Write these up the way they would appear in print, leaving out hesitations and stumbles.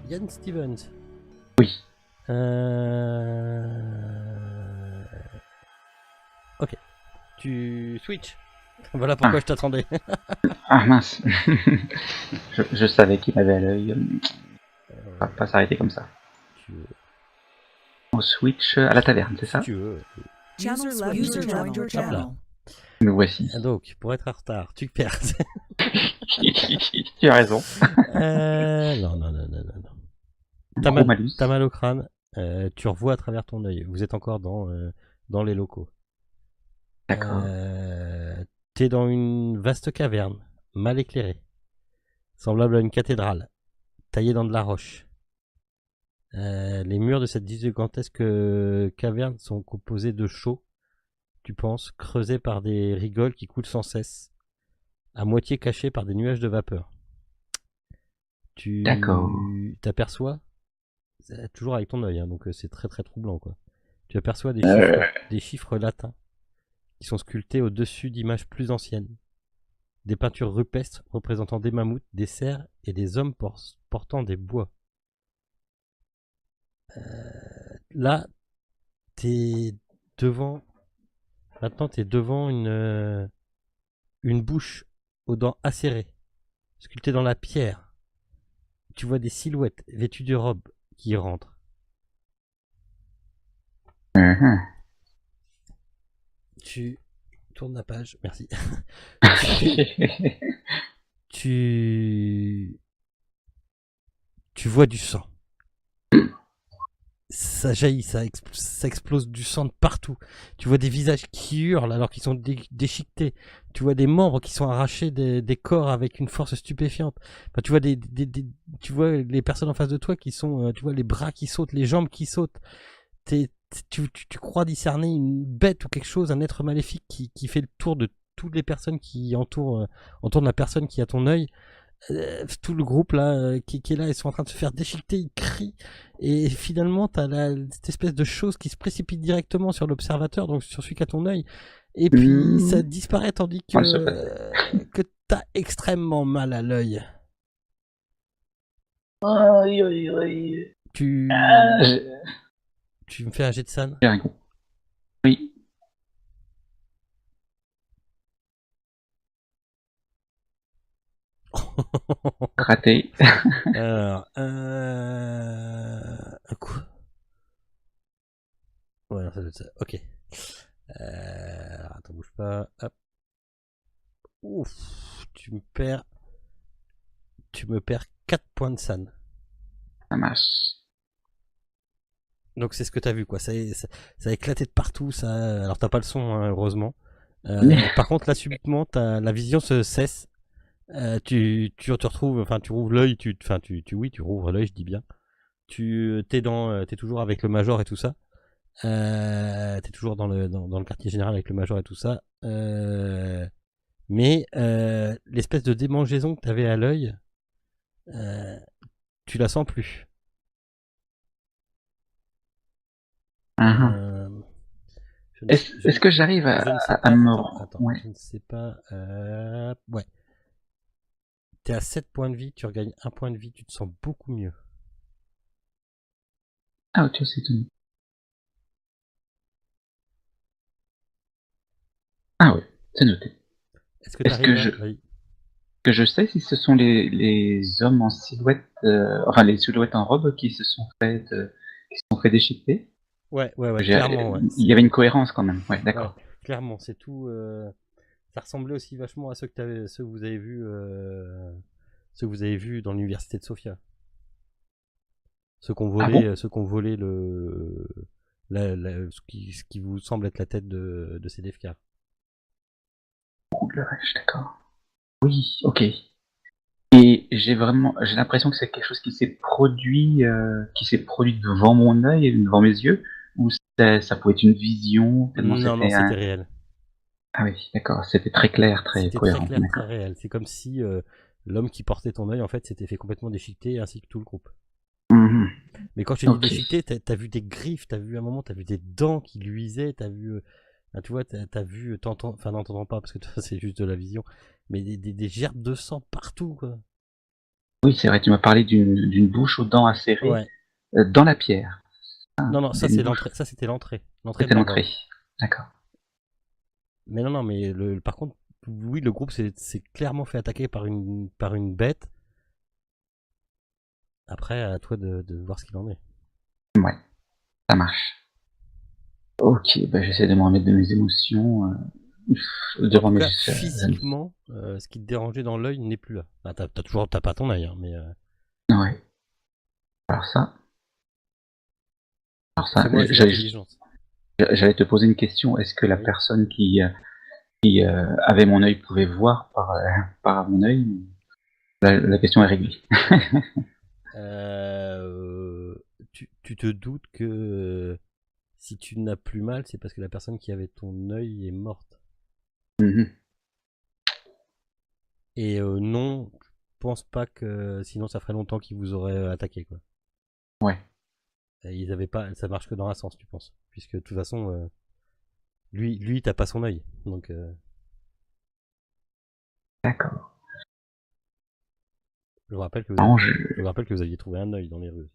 Yann Stevens. Oui. Ok. Tu switch. Voilà pourquoi je t'attendais. Ah mince. je savais qu'il avait à l'œil. Va pas s'arrêter comme ça. On switch à la taverne, c'est Si ça? tu veux. User joined your channel. Nous voici. Donc, pour être en retard, tu perds. Tu as raison. Non. Gros malus. T'as mal au crâne. Tu revois à travers ton œil. Vous êtes encore dans les locaux. D'accord. T'es dans une vaste caverne, mal éclairée, semblable à une cathédrale, taillée dans de la roche. Les murs de cette gigantesque caverne sont composés de chaux, tu penses, creusés par des rigoles qui coulent sans cesse, à moitié cachés par des nuages de vapeur. Tu t'aperçois, toujours avec ton œil, hein, donc c'est très très troublant, quoi. Tu aperçois des chiffres latins qui sont sculptés au-dessus d'images plus anciennes. Des peintures rupestres représentant des mammouths, des cerfs et des hommes portant des bois. Là, t'es devant. Maintenant, t'es devant une bouche aux dents acérées, sculptée dans la pierre. Tu vois des silhouettes vêtues de robes qui y rentrent. Tu tournes la page, merci. tu vois du sang. Ça jaillit, ça explose du sang de partout. Tu vois des visages qui hurlent alors qu'ils sont déchiquetés. Tu vois des membres qui sont arrachés des corps avec une force stupéfiante. Enfin, tu vois tu vois les personnes en face de toi qui sont, tu vois les bras qui sautent, les jambes qui sautent. Tu crois discerner une bête ou quelque chose, un être maléfique qui fait le tour de toutes les personnes qui entourent la personne qui a ton œil. Tout le groupe là qui est là, ils sont en train de se faire déchiqueter, ils crient, et finalement t'as cette espèce de chose qui se précipite directement sur l'observateur, donc sur celui qui a ton œil, et puis ça disparaît tandis que t'as extrêmement mal à l'œil. Tu me fais un jet de san. Oui. Raté. Alors, quoi? Ouais, ça doit être ça. Ok. Attends, bouge pas. Hop. Ouf, tu me perds 4 points de san. Ça marche. Donc c'est ce que t'as vu, quoi. Ça a éclaté de partout. Alors t'as pas le son, hein, heureusement. Par contre, là subitement, la vision se cesse. Tu te retrouves, enfin tu rouvres l'œil, oui, tu rouvres l'œil, je dis bien. T'es toujours avec le major et tout ça. T'es toujours dans le quartier général avec le major et tout ça. Mais l'espèce de démangeaison que t'avais à l'œil, tu la sens plus. Est-ce que j'arrive à me... Attends, je ne sais pas. Ouais. T'es à 7 points de vie, tu regagnes 1 point de vie, tu te sens beaucoup mieux. Ah, ok, c'est tout. Ah ouais, c'est noté. Est-ce que je sais si ce sont les hommes en silhouette, enfin les silhouettes en robe qui se sont fait déchiqueter? Ouais, clairement, ouais. Il y avait une cohérence quand même, ouais, d'accord. Ouais, clairement, c'est tout. Ça ressemblait aussi vachement à ceux que vous avez vus, dans l'université de Sofia. Ceux qu'on volé, ce qui vous semble être la tête de CDFK. Oh, le reste, d'accord. Oui, ok. Et j'ai l'impression que c'est quelque chose qui s'est produit devant mon œil, devant mes yeux, ou ça pouvait être une vision tellement Non, c'était réel. Ah oui, d'accord, c'était très clair, très cohérent. C'était très clair, très réel. C'est comme si l'homme qui portait ton œil, en fait, s'était fait complètement déchiqueter, ainsi que tout le groupe. Mais quand je t'ai dit déchiqueté, t'as vu des griffes, t'as vu à un moment, t'as vu des dents qui luisaient, t'as vu, tu vois, t'as vu, enfin n'entendant pas parce que c'est juste de la vision, mais des gerbes de sang partout, quoi. Oui, c'est vrai, tu m'as parlé d'une bouche aux dents acérées Ouais. dans la pierre. Non, non, ça Une c'est bouche. l'entrée. Ça c'était l'entrée. L'entrée de C'était la l'entrée. grotte. D'accord. Mais non, non, mais par contre, oui, le groupe s'est clairement fait attaquer par une bête. Après, à toi de voir ce qu'il en est. Ouais, ça marche. Ok, bah j'essaie de me remettre de mes émotions En devant tout mes cas, physiquement, ce qui te dérangeait dans l'œil n'est plus là. Bah, t'as pas ton œil, hein, mais Ouais. Alors ça, fais-moi un jet d'intelligence. j'allais te poser une question. Est-ce que la Oui. personne qui avait mon œil pouvait voir par mon œil? La question est réglée. Euh, tu te doutes que si tu n'as plus mal, c'est parce que la personne qui avait ton œil est morte. Mhm. Et non, je pense pas que sinon ça ferait longtemps qu'ils vous auraient attaqué, quoi. Ouais, Et ils avaient pas, ça marche que dans un sens, tu penses, puisque de toute façon, lui, t'as pas son œil, donc d'accord. je vous rappelle que Non, je vous rappelle que vous aviez trouvé un œil dans les rues.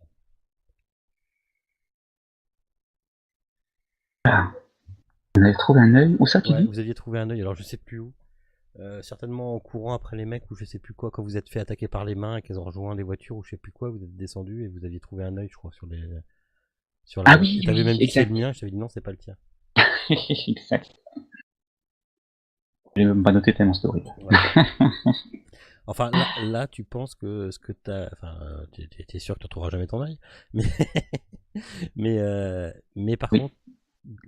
ah, on avait trouvé un œil. Où ça, tu Ouais, dis? vous aviez trouvé un œil, alors je sais plus où. Certainement en courant après les mecs ou je sais plus quoi, quand vous êtes fait attaquer par les mains et qu'ils ont rejoint les voitures ou je sais plus quoi, vous êtes descendu et vous aviez trouvé un œil, je crois, sur la Ah route. oui, Et t'avais oui, même dit c'est le exact. mien, je t'avais dit non, c'est pas le tien. Exact. Je l'ai même pas noté tellement c'était horrible. Ouais. Enfin, là, tu penses que ce que t'as. Enfin, t'es sûr que tu trouveras jamais ton œil. Mais, mais par Oui. contre,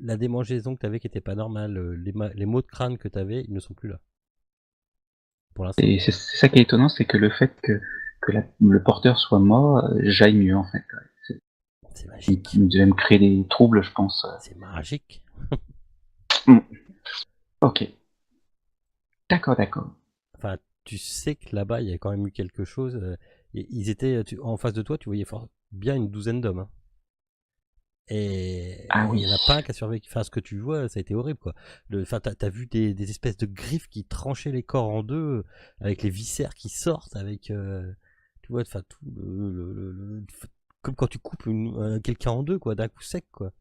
la démangeaison que t'avais qui était pas normale, les maux de crâne que t'avais, ils ne sont plus là. Pour l'instant. Et c'est ça qui est étonnant, c'est que le fait que le porteur soit mort, j'aille mieux en fait. C'est magique. Il devait me créer des troubles, je pense. C'est magique. Hmm. Ok. D'accord, d'accord. Enfin, tu sais que là-bas, il y a quand même eu quelque chose. Et ils étaient. En face de toi, tu voyais bien une douzaine d'hommes, hein. Ah Et il oui. y en a pas un qui a survécu. Enfin, ce que tu vois, ça a été horrible, quoi. Enfin, t'as vu des espèces de griffes qui tranchaient les corps en deux, avec les viscères qui sortent, avec, tu vois, enfin, tout comme quand tu coupes quelqu'un en deux, quoi, d'un coup sec, quoi.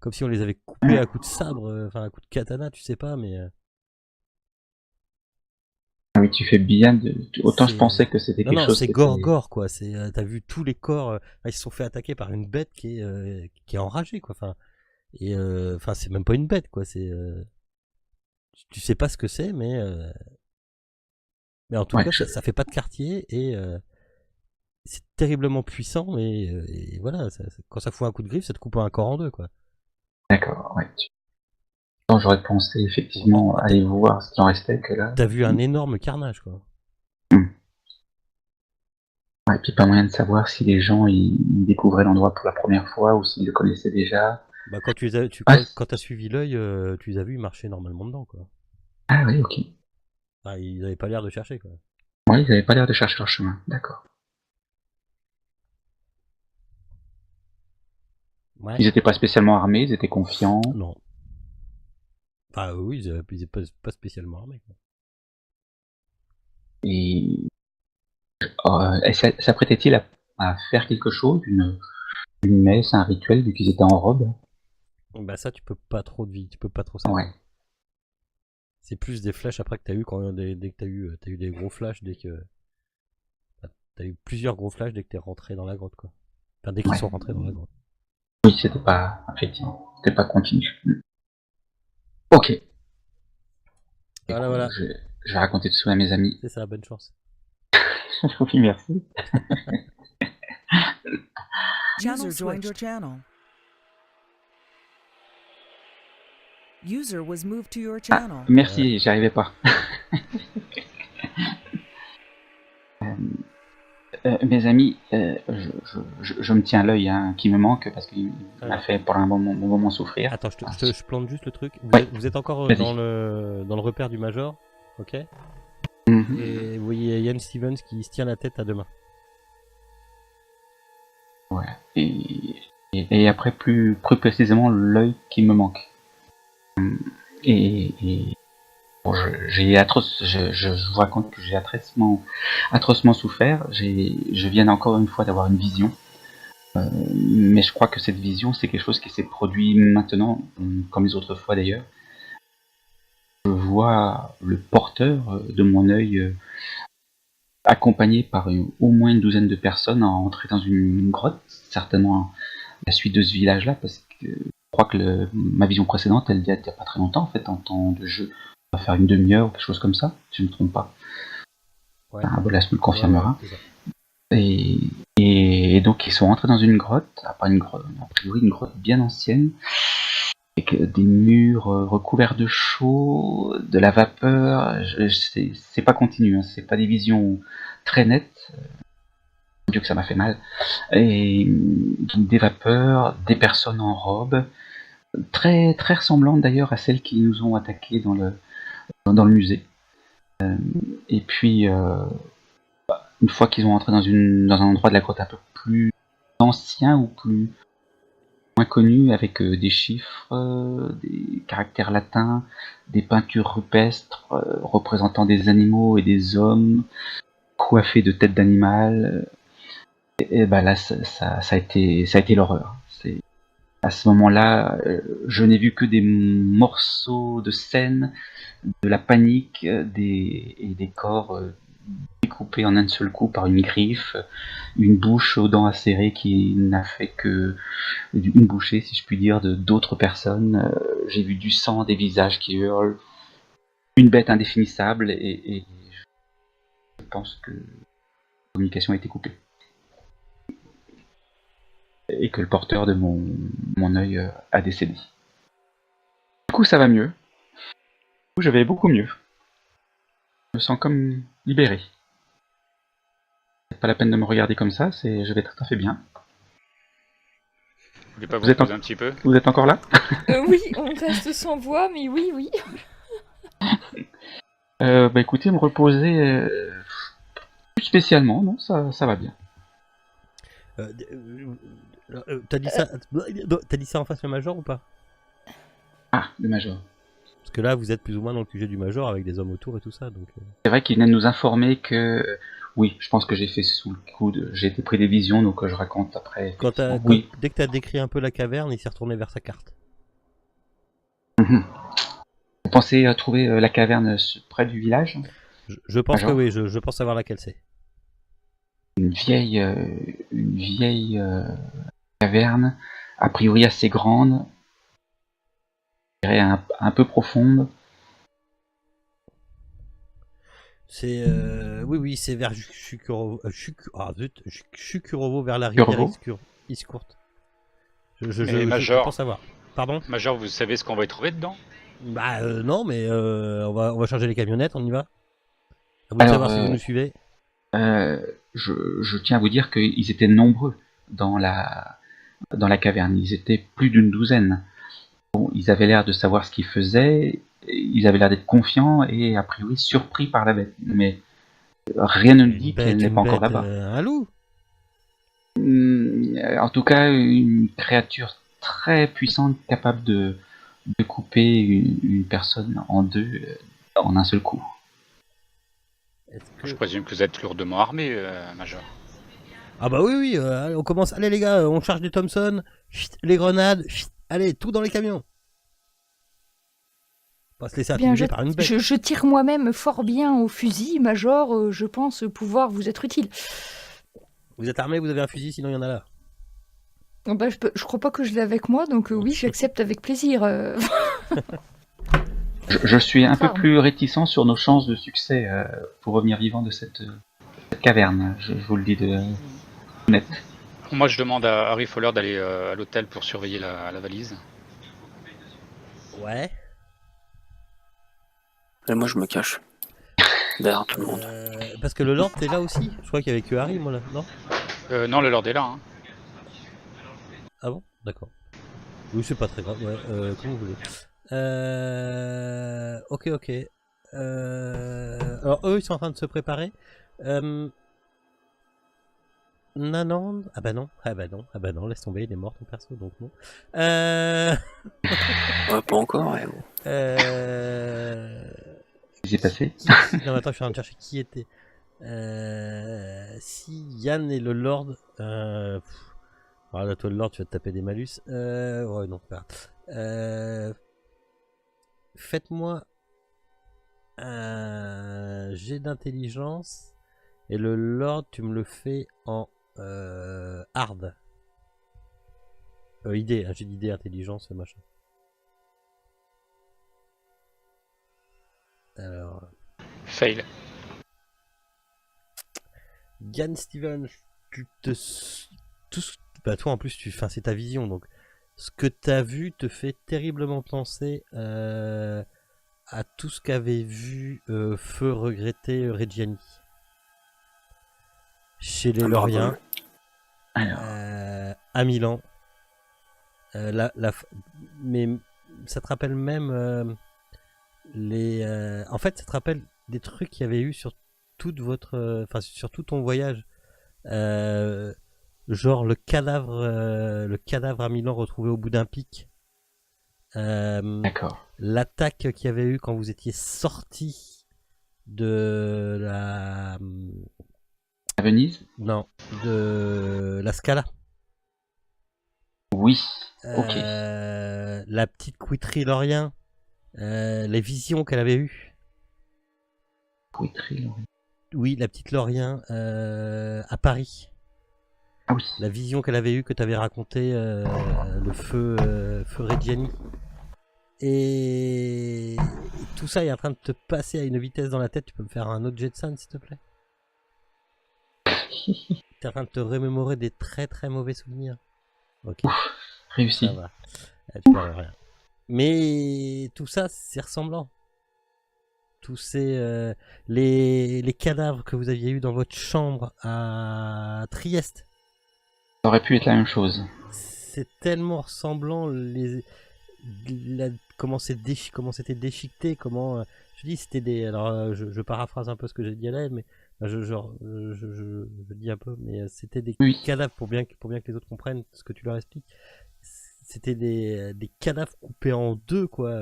Comme si on les avait coupés à Hmm. coup de sabre, enfin, à coup de katana, tu sais pas, mais Ah oui, tu fais bien autant je pensais c'est. que c'était Non, quelque non, chose c'est qui était. gore, quoi. T'as vu tous les corps, ils se sont fait attaquer par une bête qui est enragée, quoi. Enfin, et enfin, c'est même pas une bête, quoi. Tu sais pas ce que c'est, mais en tout Ouais, cas, ça fait pas de quartier et c'est terriblement puissant et voilà, quand ça fout un coup de griffe, ça te coupe un corps en deux, quoi. d'accord. Ouais. Non, j'aurais pensé effectivement T'as aller voir ce qu'il en restait que là. t'as vu un énorme carnage, quoi. Hmm. Ouais, et puis pas moyen de savoir si les gens ils découvraient l'endroit pour la première fois ou s'ils le connaissaient déjà. Bah, quand tu les as, Ah, quand t'as suivi l'œil, tu les as vus marcher normalement dedans, quoi. ah oui, ok. Enfin, ils avaient pas l'air de chercher, quoi. Ouais, ils avaient pas l'air de chercher leur chemin. D'accord. Ouais. Ils étaient pas spécialement armés, ils étaient confiants. Non. Enfin, oui, ils étaient pas spécialement armés, quoi. Et s'apprêtaient-ils à faire quelque chose, une messe, un rituel, vu qu'ils étaient en robe? Bah, ça, tu peux pas trop Ouais. savoir. C'est plus des flashs après que t'as eu dès que t'as eu des gros flashs dès que t'as eu plusieurs gros flashs dès que t'es rentré dans la grotte, quoi. Enfin, dès qu'ils Ouais. sont rentrés dans la grotte. Oui, c'était pas, effectivement, c'était pas continu. Ok. Voilà, Écoute, voilà. je vais raconter tout ça à mes amis. C'est ça, bonne chance. Oui, merci. User joined your channel. User was moved to your Ah, channel. merci, j'y arrivais pas. Mes amis, je me tiens l'œil hein, qui me manque parce qu'il m'a Alors, fait pour un bon moment souffrir. attends, je plante juste le truc. Ouais. Vous êtes encore Vas-y. dans le repère du Major, ok? Mhm. Et vous voyez Ian Stevens qui se tient la tête à deux mains. Ouais. Et après, plus précisément, l'œil qui me manque. Et Bon, je vous raconte que j'ai atrocement souffert. Je viens encore une fois d'avoir une vision. Mais je crois que cette vision, c'est quelque chose qui s'est produit maintenant, comme les autres fois d'ailleurs. Je vois le porteur de mon œil accompagné par au moins une douzaine de personnes entrer dans une grotte, certainement la suite de ce village-là, parce que je crois que ma vision précédente, elle date il n'y a pas très longtemps en fait, en temps de jeu. On va faire une demi-heure ou quelque chose comme ça, si je ne me trompe pas. Ouais. Bolas me le confirmera. Ouais, c'est ça. Et donc ils sont rentrés dans une grotte, a priori une grotte bien ancienne, avec des murs recouverts de chaux, de la vapeur. C'est pas continu, hein, c'est pas des visions très nettes. Dieu que ça m'a fait mal. Et donc des vapeurs, des personnes en robe, très très ressemblantes d'ailleurs à celles qui nous ont attaqués dans le musée. Et puis une fois qu'ils ont entré dans un endroit de la grotte un peu plus ancien ou plus moins connu, avec des chiffres, des caractères latins, des peintures rupestres représentant des animaux et des hommes coiffés de têtes d'animal, et ben là ça a été l'horreur. À ce moment-là, je n'ai vu que des morceaux de scène, de la panique, et des corps découpé en un seul coup par une griffe, une bouche aux dents acérées qui n'a fait que une bouchée, si je puis dire, de d'autres personnes. J'ai vu du sang, des visages qui hurlent, une bête indéfinissable, et je pense que la communication a été coupée. Et que le porteur de mon œil a décédé. Du coup, ça va mieux. Du coup, je vais beaucoup mieux. Je me sens comme libéré. C'est pas la peine de me regarder comme ça, je vais tout à fait bien. Vous voulez pas vous Vous êtes reposer un petit peu? Vous êtes encore là? Oui, on reste sans voix, mais oui, oui. Bah écoutez, me reposer plus spécialement, non, ça va bien. T'as dit ça en face le major ou pas? Ah, le major. Parce que là, vous êtes plus ou moins dans le QG du major avec des hommes autour et tout ça. Donc, C'est vrai qu'il vient de nous informer que oui, je pense que j'ai fait sous le coude, j'ai été pris des visions, donc je raconte après. Oui. Dès que t'as décrit un peu la caverne, il s'est retourné vers sa carte. Vous pensez trouver la caverne près du village? Je pense Major? que oui, je pense savoir laquelle c'est. Une vieille caverne, a priori assez grande, je dirais un peu profonde. C'est oui, c'est vers Shukurovo, Shukurovo, vers la rivière Iskourt. Je Major. pense savoir. Pardon? Major, vous savez ce qu'on va y trouver dedans? Bah non, mais on va charger les camionnettes, on y va. À vous de Alors, savoir si vous nous suivez. je tiens à vous dire qu'ils étaient nombreux dans la caverne. Ils étaient plus d'une douzaine. Bon, ils avaient l'air de savoir ce qu'ils faisaient, ils avaient l'air d'être confiants et a priori surpris par la bête. Mais rien ne nous dit qu'elle n'est pas encore là-bas. Un loup. En tout cas, une créature très puissante capable de couper une personne en deux en un seul coup. Je présume que vous êtes lourdement armé, Major. Ah bah oui, on commence. Allez les gars, on charge des Thompson, chut, les grenades, chut, allez, tout dans les camions. Pas se laisser intimider par une bête. Je tire moi-même fort bien au fusil, Major. Je pense pouvoir vous être utile. Vous êtes armé, vous avez un fusil, sinon il y en a là. Bah, je crois pas que je l'ai avec moi, donc oui, j'accepte avec plaisir. Je suis un peu plus réticent sur nos chances de succès pour revenir vivant de cette caverne. Je vous le dis de net. Moi, je demande à Harry Fowler d'aller à l'hôtel pour surveiller la valise. Ouais. Et moi, je me cache. Derrière tout le monde. Parce que le Lord, t'es là aussi. Je crois qu'il y avait que Harry, moi là, non? Non, le Lord est là. Hein. Ah bon? D'accord. Oui, c'est pas très grave, ouais, comme vous voulez. Ok. Alors, eux, ils sont en train de se préparer. Nanand. Ah bah non, laisse tomber, il est mort ton perso, donc non. Ouais, pas encore, ouais. Bon. qui s'est passé? Non, attends, je suis en train de chercher qui était. Si Yann et le Lord. Voilà, toi, le Lord, tu vas te taper des malus. Ouais, non, pas. Faites-moi un jet d'intelligence. Et le Lord, tu me le fais en hard. Idée, un jet d'idée, intelligence, machin. Alors. Fail. Yann Stevens, tu te. Tout ce... Bah, toi en plus, enfin, c'est ta vision, donc ce que tu as vu te fait terriblement penser à tout ce qu'avait vu Feu regretté Reggiani chez les Loriens, à Milan. Mais ça te rappelle même en fait, ça te rappelle des trucs qu'il y avait eu sur toute votre, sur tout ton voyage. Genre le cadavre à Milan retrouvé au bout d'un pic. D'accord. L'attaque qu'il y avait eu quand vous étiez sorti de la... À Venise? Non, de la Scala. Oui. Ok. La petite Quitterie Lorien. Les visions qu'elle avait eues. Quitterie, Oui, la petite Lorien à Paris. Ah oui. La vision qu'elle avait eue, que tu avais raconté, le feu Reggiani. Et tout ça est en train de te passer à une vitesse dans la tête. Tu peux me faire un autre jet de scène, s'il te plaît? T'es en train de te remémorer des très très mauvais souvenirs. Ok. Réussi. Ça va. Tu perds rien. Mais tout ça, c'est ressemblant. Tous ces les cadavres que vous aviez eu dans votre chambre à Trieste. Ça aurait pu être la même chose. C'est tellement ressemblant comment c'était déchiqueté, comment je dis c'était des alors je paraphrase un peu ce que j'ai dit à l'aide, mais je dis un peu, mais c'était des cadavres pour bien que les autres comprennent ce que tu leur expliques. C'était des cadavres coupés en deux, quoi,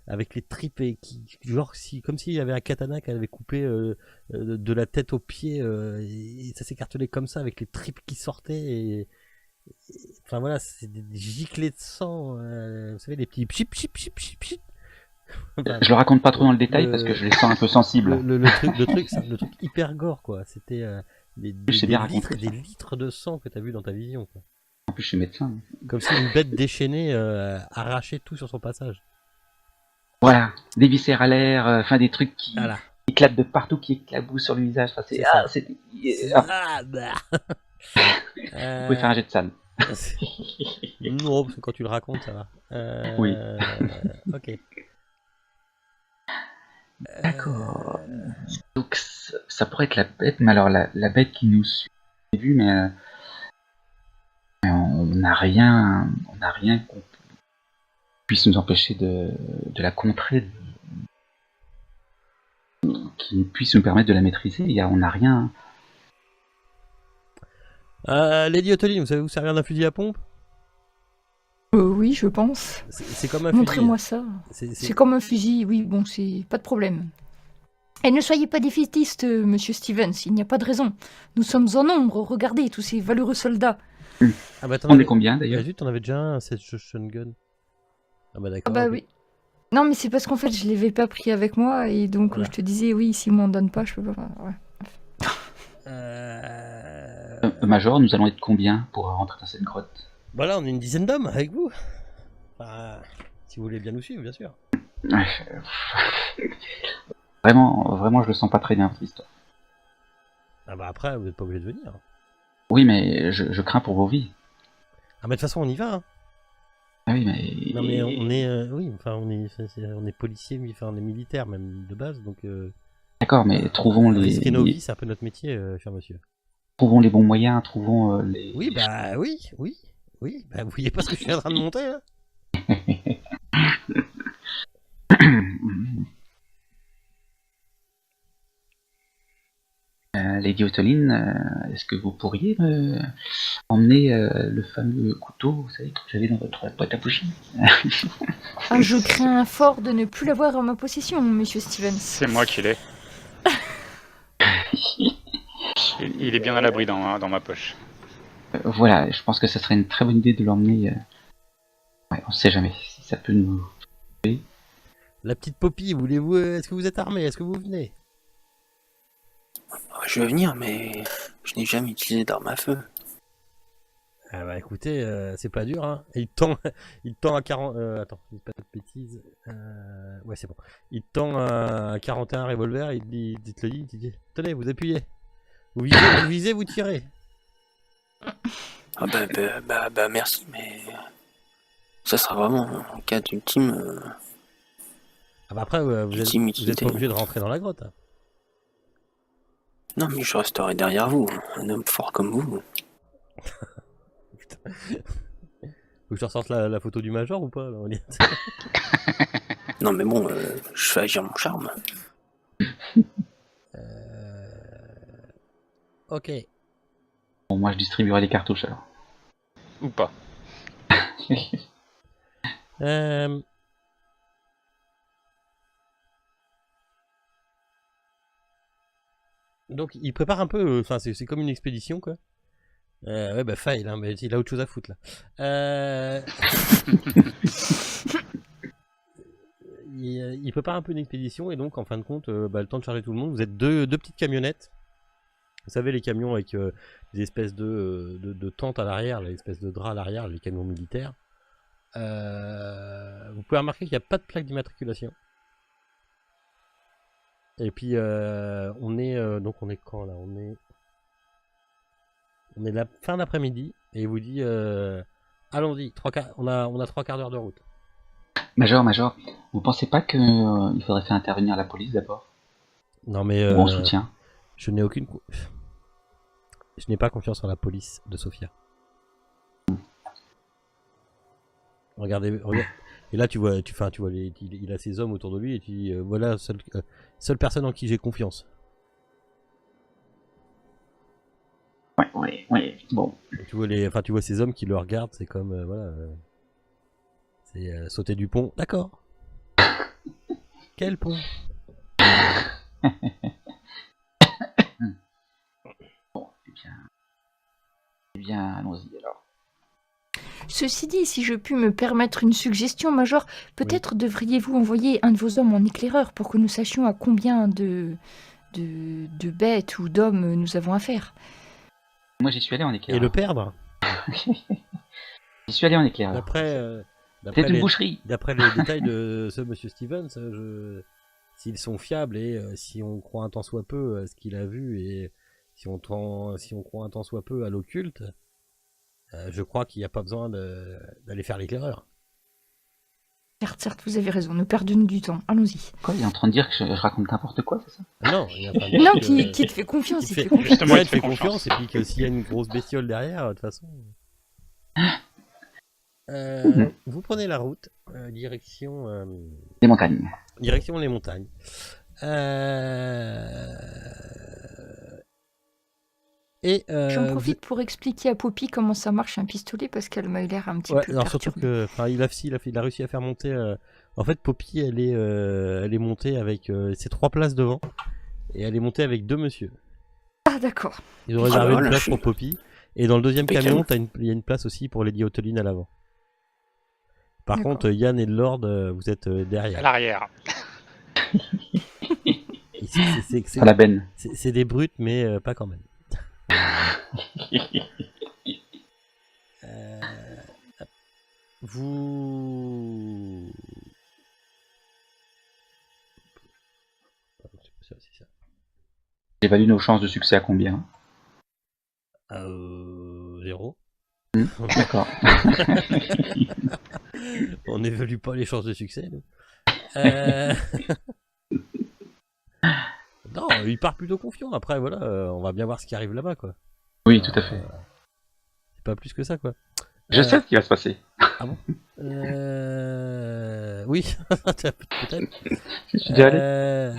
avec les tripes et genre comme s'il y avait un katana qu'elle avait coupé de la tête aux pieds, et ça s'écartelait comme ça avec les tripes qui sortaient enfin voilà, c'est des giclées de sang, vous savez, des petits chip chip chip chip chip. Je le raconte pas trop dans le détail parce que je les sens un peu sensibles. Le truc hyper gore, quoi. C'était des litres de sang que t'as vu dans ta vision, quoi. En plus, je suis médecin. Comme si une bête déchaînée arrachait tout sur son passage. Voilà, des viscères à l'air, enfin des trucs qui éclatent de partout, qui éclaboussent sur le visage. Enfin, c'est Vous pouvez faire un jet de sale. Non, parce que quand tu le racontes, ça va. Oui. Ok. D'accord. Donc ça pourrait être la bête, mais alors la bête qui nous suit, j'ai vu, mais on n'a rien qu'on puisse nous empêcher de la contrer, qui puisse nous permettre de la maîtriser. On n'a rien. Lady Ottoline, vous savez vous servir d'un fusil à pompe? Oui, je pense. C'est comme un fusil. Montrez-moi ça. C'est comme un fusil, oui, bon, c'est pas de problème. Et ne soyez pas défaitiste, monsieur Stevens, il n'y a pas de raison. Nous sommes en nombre, regardez tous ces valeureux soldats. Ah bah on est combien d'ailleurs? T'en avais déjà un, c'est Gun. Ah bah d'accord. Ah bah oui. Non mais c'est parce qu'en fait je l'avais pas pris avec moi et donc voilà. Je te disais oui, si on m'en donne pas, je peux pas. Ouais. Major, nous allons être combien pour rentrer dans cette grotte? Voilà, on est une dizaine d'hommes avec vous. Si vous voulez bien nous suivre, bien sûr. Vraiment, je le sens pas très bien, cette histoire. Ah bah après, vous n'êtes pas obligé de venir. Oui, mais je crains pour vos vies. Ah mais de toute façon, on y va. Hein. Ah oui, mais... Non mais on est... oui, enfin, on est policiers, enfin, on est militaires même de base, donc... D'accord, mais trouvons les... Risquer nos vies, c'est un peu notre métier, cher monsieur. Trouvons les bons moyens, trouvons les... Oui, bah oui. Bah vous voyez pas ce que je suis en train de monter, là? Lady Otoline, est-ce que vous pourriez me emmener le fameux couteau, vous savez, que vous avez dans votre boîte à bougies? Ah, je crains fort de ne plus l'avoir en ma possession, monsieur Stevens. C'est moi qui l'ai. Il est bien à l'abri dans ma poche. Voilà, je pense que ça serait une très bonne idée de l'emmener. Ouais, on sait jamais si ça peut nous... La petite Poppy, voulez-vous... Est-ce que vous êtes armé? Est-ce que vous venez? Je vais venir, mais je n'ai jamais utilisé d'arme à feu. Ah bah écoutez, c'est pas dur, hein. Il tend à 40... attends, je dis pas de bêtises. Ouais, c'est bon. Il tend à 41 revolver, il te le dit, il dit, tenez, vous appuyez. Vous visez, vous tirez. Ah bah merci, mais ça sera vraiment en cas d'ultime Ah bah après, vous êtes utilité. pas obligé de rentrer dans la grotte. Hein. Non, mais je resterai derrière vous, un homme fort comme vous. Putain. Faut que je te ressorte la photo du Major ou pas là, on dit. Non, mais bon, je fais agir mon charme. Ok. Bon, moi je distribuerai les cartouches alors. Ou pas. Donc il prépare un peu, enfin c'est comme une expédition quoi. Ouais bah fail, hein, mais il a autre chose à foutre là. Il prépare un peu une expédition et donc en fin de compte, le temps de charger tout le monde, vous êtes deux petites camionnettes. Vous savez les camions avec des espèces de tentes à l'arrière, les espèces de draps à l'arrière, les camions militaires. Vous pouvez remarquer qu'il n'y a pas de plaque d'immatriculation. Et puis on est quand là? On est la fin d'après-midi et il vous dit allons-y, on a 3 quarts d'heure de route. Major, vous pensez pas qu'il faudrait faire intervenir la police d'abord? Non mais Ou en soutien? je n'ai pas confiance en la police de Sofia. Regardez. Et là tu vois il a ses hommes autour de lui et tu dis voilà seule personne en qui j'ai confiance. Ouais, bon. Et tu vois ces hommes qui le regardent, c'est comme c'est sauter du pont. D'accord. Quel pont? Bon, eh bien, allons-y alors. Ceci dit, si je puis me permettre une suggestion, Major, peut-être devriez-vous envoyer un de vos hommes en éclaireur pour que nous sachions à combien de bêtes ou d'hommes nous avons affaire. Moi j'y suis allé en éclaireur. Et le perdre? J'y suis allé en éclaireur. D'après une boucherie. D'après les détails de ce monsieur Stevens, s'ils sont fiables et si on croit un tant soit peu à ce qu'il a vu et si on croit un tant soit peu à l'occulte, je crois qu'il n'y a pas besoin d'aller faire l'éclaireur. Certes, vous avez raison, nous perdons du temps. Allons-y. Quoi, il est en train de dire que je raconte n'importe quoi, c'est ça? Non, il est en train de dire Non, que- qui te fait confiance, il te fait fait- confiance. Justement, Ouais, il il te fait fait confiance et puis que s'il y a une grosse bestiole derrière, de toute façon. Vous prenez la route, direction Les montagnes. les montagnes. Et J'en profite pour expliquer à Poppy comment ça marche un pistolet parce qu'elle m'a eu l'air un petit ouais, peu alors surtout perturbée. que, il a réussi à faire monter. En fait, Poppy, elle est montée avec ses 3 places devant et elle est montée avec 2 monsieur. Ah d'accord. Ils ont réservé là, une là, place je suis- pour Poppy et dans le deuxième Impeccable. camion, il y a une place aussi pour Lady Otoline à l'avant. Par D'accord. contre, Yann et le Lord, vous êtes À derrière. l'arrière. Et c'est- À la benne. c'est des brutes, mais pas quand même. Hop. Vous... C'est ça. J'ai valu nos chances de succès à combien? 0. D'accord. On n'évalue pas les chances de succès, nous. Non, il part plutôt confiant. Après, voilà, on va bien voir ce qui arrive là-bas, quoi. Oui, tout à fait. C'est pas plus que ça, quoi. Je sais ce qui va se passer. Ah bon Oui, peut-être. Je suis déjà allé.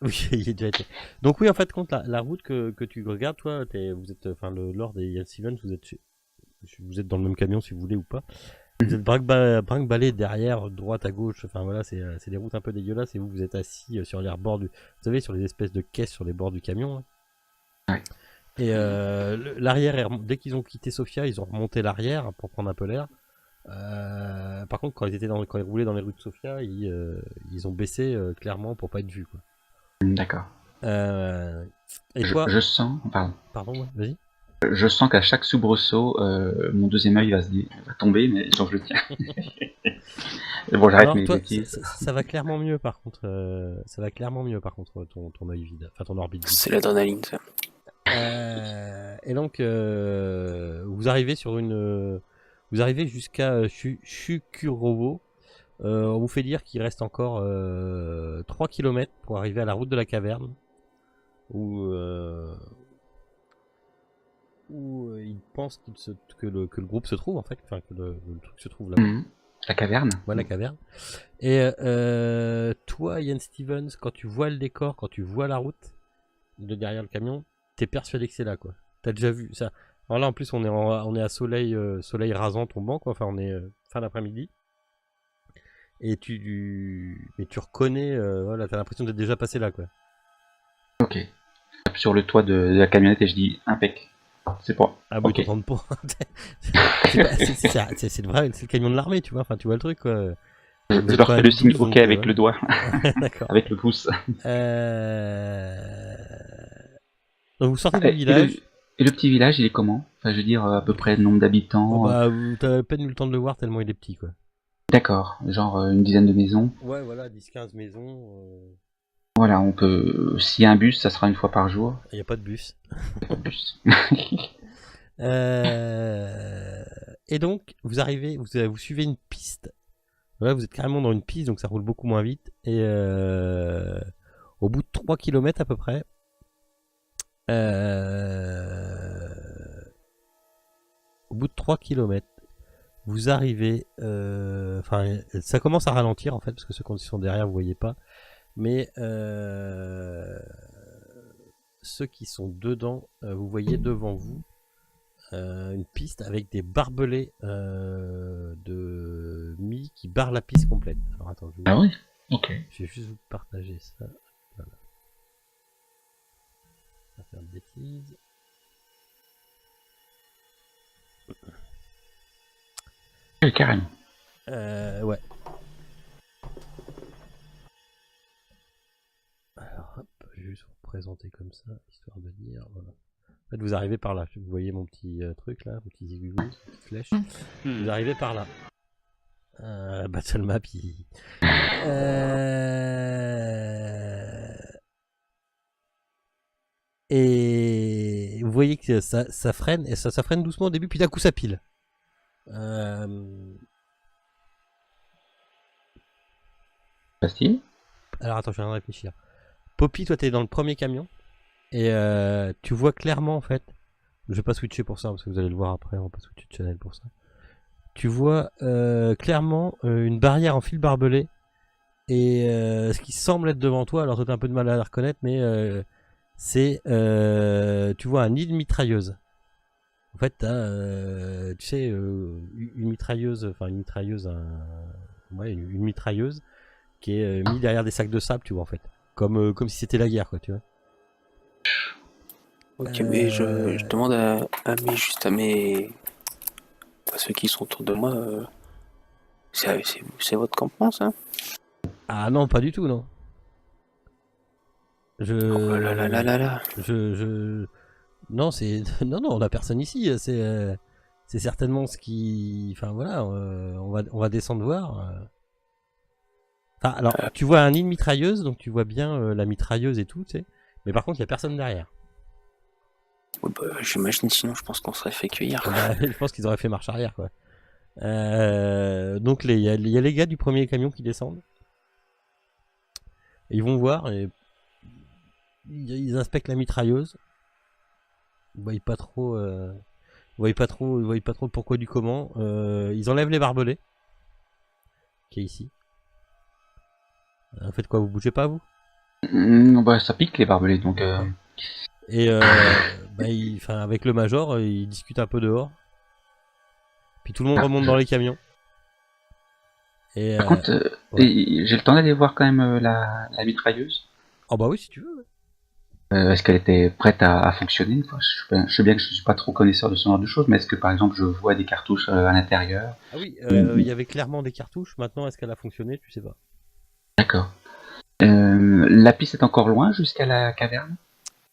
Oui, il y a déjà été. Donc oui, en fait, compte la route que tu regardes, toi, vous êtes, enfin, le Lord et Ian Stevens, vous êtes dans le même camion si vous voulez ou pas. Vous êtes brinque-ballés derrière, droite à gauche. Enfin voilà, c'est des routes un peu dégueulasses et vous êtes assis sur les bords vous savez, sur les espèces de caisses sur les bords du camion. Hein. Ouais. Et l'arrière, dès qu'ils ont quitté Sofia, ils ont remonté l'arrière pour prendre un peu l'air. Par contre, quand ils roulaient dans les rues de Sofia, ils ont baissé clairement pour pas être vus. Quoi. D'accord. Et toi, Je sens, pardon, ouais, vas-y. Je sens qu'à chaque soubresaut, mon deuxième œil va tomber, mais genre je le tiens. Bon, j'arrête Alors, mes toi, bêtises. ça va clairement mieux par contre. Ça va clairement mieux par contre ton œil vide, enfin ton orbite vide. C'est l'adrénaline, ça. Et donc vous arrivez vous arrivez jusqu'à Shukurovo. On vous fait dire qu'il reste encore 3 km pour arriver à la route de la caverne où il pense que le groupe se trouve en fait, enfin que le truc se trouve là. La caverne. Ouais, la caverne. Et toi, Ian Stevens, quand tu vois le décor, quand tu vois la route de derrière le camion, t'es persuadé que c'est là, quoi. T'as déjà vu ça. Alors là, en plus, on est à soleil rasant tombant, quoi. Enfin, on est fin d'après-midi. Et tu reconnais, voilà, t'as l'impression d'être déjà passé là, quoi. Ok. Sur le toit de la camionnette et je dis impec. C'est pas. Ah bah, Ok. ils t'entendent pas. C'est le camion de l'armée, tu vois. Enfin, tu vois le truc, quoi. Je leur fais le signe donc, ok avec le doigt, D'accord. avec le pouce. Donc vous sortez du village. Et le petit village, il est comment? Enfin, je veux dire, à peu près le nombre d'habitants. Oh bah, t'as à peine eu le temps de le voir tellement il est petit, quoi. D'accord, genre une dizaine de maisons. Ouais, voilà, 10-15 maisons. Voilà, on peut. S'il y a un bus, ça sera une fois par jour. Il n'y a pas de bus. Pas de bus. Et donc, vous arrivez, vous suivez une piste. Voilà, vous êtes carrément dans une piste, donc ça roule beaucoup moins vite. Et au bout de 3 km à peu près, au bout de 3 km, vous arrivez, enfin, ça commence à ralentir en fait, parce que ceux qui sont derrière, vous voyez pas. Mais ceux qui sont dedans, vous voyez devant vous une piste avec des barbelés de mi qui barrent la piste complète. Alors attends, Ah oui. Ok. je vais juste vous partager ça. Voilà. On va faire de bêtises. Oui, carrément. Ouais. Alors hop, je vais juste vous présenter comme ça, histoire de dire. Voilà. En fait, vous arrivez par là. Vous voyez mon petit truc là, mon petit zigouigou, petite flèche. Vous arrivez par là. Battle map, et vous voyez que ça freine, et ça freine doucement au début, puis d'un coup ça pile. Facile. Alors attends, je suis en train de réfléchir. Poppy, toi t'es dans le premier camion, et tu vois clairement en fait. Je vais pas switcher pour ça parce que vous allez le voir après, on va pas switcher de channel pour ça. Tu vois clairement une barrière en fil barbelé et ce qui semble être devant toi, alors toi t'as un peu de mal à la reconnaître, mais c'est tu vois un nid de mitrailleuse. En fait t'as tu sais une mitrailleuse, enfin une mitrailleuse, ouais, une mitrailleuse qui est mise derrière des sacs de sable, tu vois en fait, comme si c'était la guerre, quoi, tu vois. Ok, mais je demande à ceux qui sont autour de moi, c'est votre campement, ça? Ah non, pas du tout, non. Oh là là là là là. Non, non, on a personne ici. C'est certainement ce qui, enfin voilà, on va descendre voir. Enfin, alors, tu vois un nid de mitrailleuse, donc tu vois bien la mitrailleuse et tout, tu sais. Mais par contre, il y a personne derrière. Ouais, bah, j'imagine, sinon je pense qu'on serait fait cueillir. Bah, je pense qu'ils auraient fait marche arrière, quoi. Donc il y a les gars du premier camion qui descendent. Et ils vont voir et ils inspectent la mitrailleuse. Ils voient pas trop, ils voient pas trop le pourquoi du comment. Ils enlèvent les barbelés qui est ici. Faites quoi, vous bougez pas, vous? Bah, ça pique les barbelés, donc... Et avec le major, il discute un peu dehors. Puis tout le monde remonte dans les camions. Et, Par contre, ouais. j'ai le temps d'aller voir quand même la mitrailleuse. Oh bah oui, si tu veux. Ouais. Est-ce qu'elle était prête à fonctionner? Enfin, je sais bien que je suis pas trop connaisseur de ce genre de choses, mais est-ce que par exemple je vois des cartouches à l'intérieur? Ah oui, il y avait clairement des cartouches. Maintenant, est-ce qu'elle a fonctionné? Tu sais pas. D'accord. La piste est encore loin jusqu'à la caverne?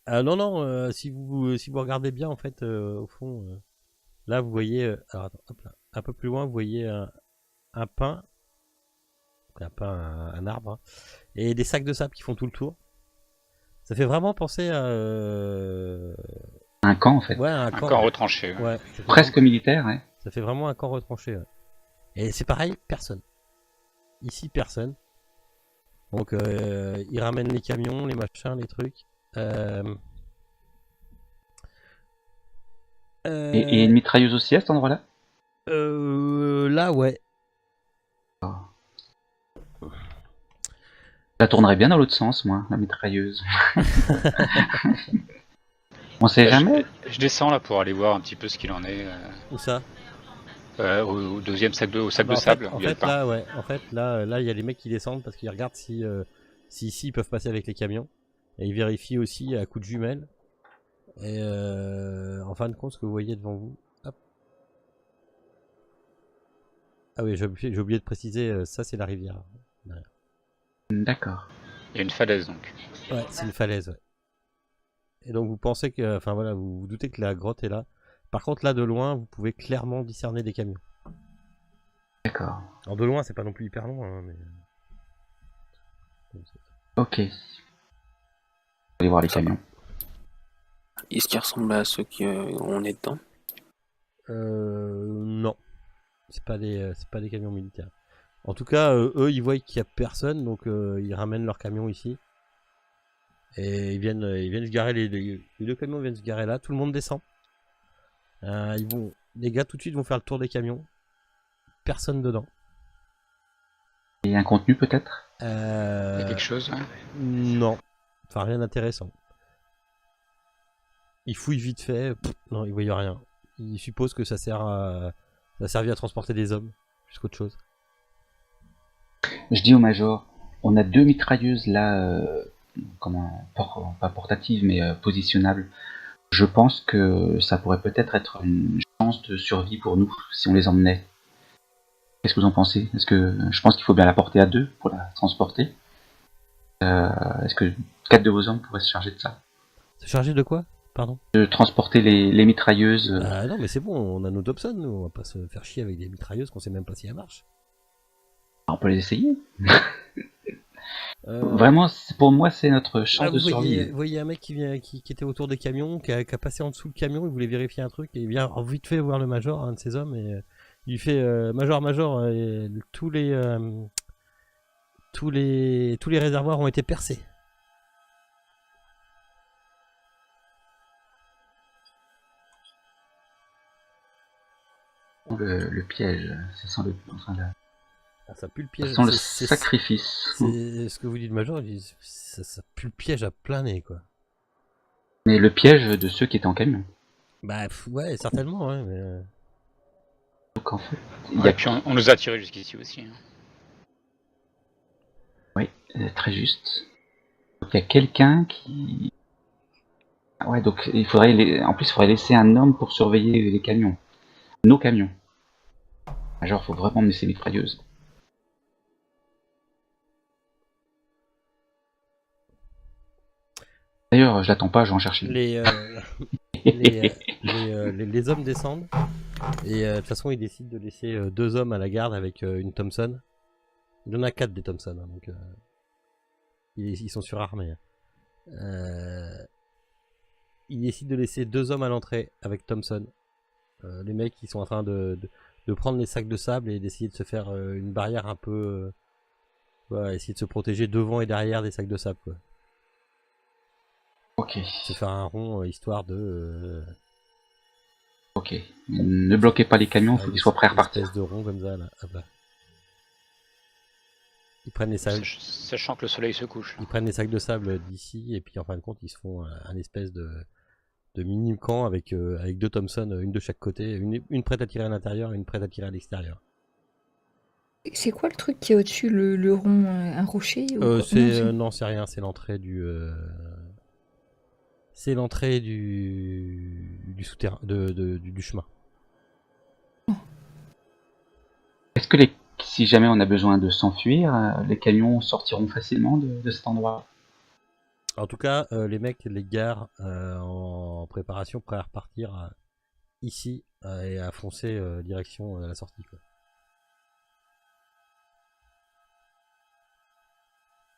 Non, si vous regardez bien, en fait, au fond, là, vous voyez, alors attends, hop là, un peu plus loin, vous voyez un pin, un arbre, hein, et des sacs de sable qui font tout le tour. Ça fait vraiment penser à, Un camp en fait. ouais, un Un camp. camp retranché. Ouais. Ouais, ça fait Presque militaire, ouais. ça fait vraiment un camp retranché. Ouais. Et c'est pareil, personne. Ici, personne. Donc, ils ramènent les camions, les machins, les trucs. Et une mitrailleuse aussi à cet endroit-là? Là, ouais. Je la tournerais bien dans l'autre sens, moi, la mitrailleuse. On sait jamais. Je descends là pour aller voir un petit peu ce qu'il en est. Où ça? Au deuxième sac de, au sac Bah, de sable. en il y a le fait, pain. là, ouais. En fait, là, il y a les mecs qui descendent parce qu'ils regardent si ici ils peuvent passer avec les camions. Et ils vérifient aussi à coup de jumelles. Et en fin de compte, ce que vous voyez devant vous. Hop. Ah oui, j'ai oublié de préciser, ça c'est la rivière. Derrière. D'accord. Il y a une falaise donc. Ouais, c'est une falaise, ouais. Et donc vous pensez que, enfin voilà, vous vous doutez que la grotte est là. Par contre, là de loin, vous pouvez clairement discerner des camions. D'accord. Alors de loin, c'est pas non plus hyper loin, hein, mais. Ok. Allez voir les camions. Est-ce qu'ils ressemblent à ceux qui on est dedans? Non, c'est pas des camions militaires. En tout cas, eux, ils voient qu'il y a personne, donc ils ramènent leurs camions ici. Et ils viennent se garer, les deux camions viennent se garer là, tout le monde descend. Les gars tout de suite vont faire le tour des camions. Personne dedans. Il y a un contenu peut-être? Il y a quelque chose. Ouais. Non, enfin rien d'intéressant. Ils fouillent vite fait, non, ils voient rien. Ils supposent que ça sert à transporter des hommes, plus qu'autre chose. Je dis au major, on a 2 mitrailleuses là, pas portatives mais positionnables. Je pense que ça pourrait peut-être être une chance de survie pour nous si on les emmenait. Qu'est-ce que vous en pensez? Est-ce que je pense qu'il faut bien la porter à 2 pour la transporter? Est-ce que 4 de vos hommes pourraient se charger de ça? C'est chargé de quoi? Pardon? De transporter les mitrailleuses. Ah non, mais c'est bon, on a nos Dobson, nous, on va pas se faire chier avec des mitrailleuses qu'on sait même pas si elles marchent. On peut les essayer. Vraiment, pour moi, c'est notre chance de survie. Vous voyez un mec qui était autour des camions, qui a passé en dessous le camion, il voulait vérifier un truc, et il vient vite fait voir le major, un de ses hommes, et il lui fait Major, tous les réservoirs ont été percés. Le piège, ça sent Ah, ça pue le piège. ça sent le sacrifice. C'est ce que vous dites, Major, il dit, ça pue le piège à plein nez, quoi. Mais le piège de ceux qui étaient en camion. Bah ouais, certainement, ouais, mais... Donc en fait, Ouais, puis on nous a tirés jusqu'ici aussi. Hein. Oui, très juste. Donc il y a quelqu'un qui... Ah ouais, donc il faudrait... En plus, il faudrait laisser un homme pour surveiller les camions. Nos camions. Genre, faut vraiment me laisser mitrailleuse. D'ailleurs, je l'attends pas, je vais en chercher. Les hommes descendent et de toute façon ils décident de laisser 2 hommes à la garde avec une Thompson. Il y en a 4 des Thompson, hein, donc ils sont surarmés. Ils décident de laisser 2 hommes à l'entrée avec Thompson. Les mecs ils sont en train de prendre les sacs de sable et d'essayer de se faire une barrière un peu... essayer de se protéger devant et derrière des sacs de sable, quoi. Ok. Se faire un rond histoire de... Ok. Ne bloquez pas les camions, faut qu'ils soient prêts à repartir. Une espèce de rond comme ça, là. Hop là. Ils prennent les sacs, Sachant que le soleil se couche. ils prennent les sacs de sable d'ici et puis en fin de compte ils se font un espèce de mini camp avec 2 Thompson, une de chaque côté, une prête à tirer à l'intérieur et une prête à tirer à l'extérieur. C'est quoi le truc qui est au-dessus, le rond, un rocher ou quoi Non, c'est rien, c'est l'entrée du souterrain, du chemin. Est-ce que si jamais on a besoin de s'enfuir, les camions sortiront facilement de cet endroit? En tout cas, les mecs les garent en préparation, prêts à repartir ici et à foncer direction la sortie, quoi.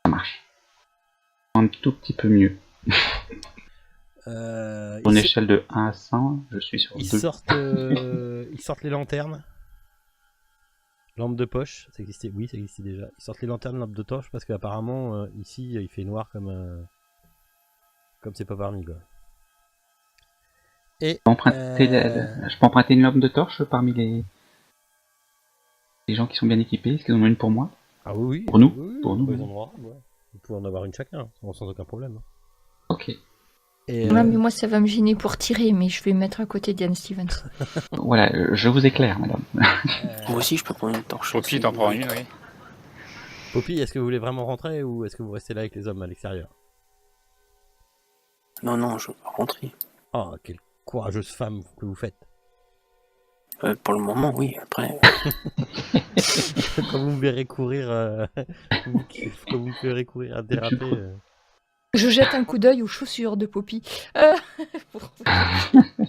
Ça marche. Un tout petit peu mieux. En échelle de 1 à 100, je suis sur 2. Ils sortent les lanternes. Lampe de poche, ça existait, oui, ça existait déjà. Ils sortent les lanternes, lampe de torche, parce qu'apparemment, ici, il fait noir comme c'est pas parmi, quoi. Et, Je peux emprunter une lampe de torche parmi les gens qui sont bien équipés? Est-ce qu'ils en ont une pour moi? ah oui, Pour nous? oui, Pour nous, ils oui. ont le droit, ouais. Vous pouvez en avoir une chacun, sans aucun problème. Ok. Et, Ouais, mais moi ça va me gêner pour tirer, mais je vais mettre à côté Diane Stevens. Voilà, je vous éclaire, madame. Moi aussi, je peux prendre une torche. Poppy, aussi. t'en prends une, oui. Poppy, est-ce que vous voulez vraiment rentrer ou est-ce que vous restez là avec les hommes à l'extérieur? Non, je veux pas rentrer. Oh, quelle courageuse femme que vous faites. Pour le moment, oui. Après, Quand vous me verrez courir, quand vous me verrez courir à déraper. Je jette un coup d'œil aux chaussures de Poppy. Mais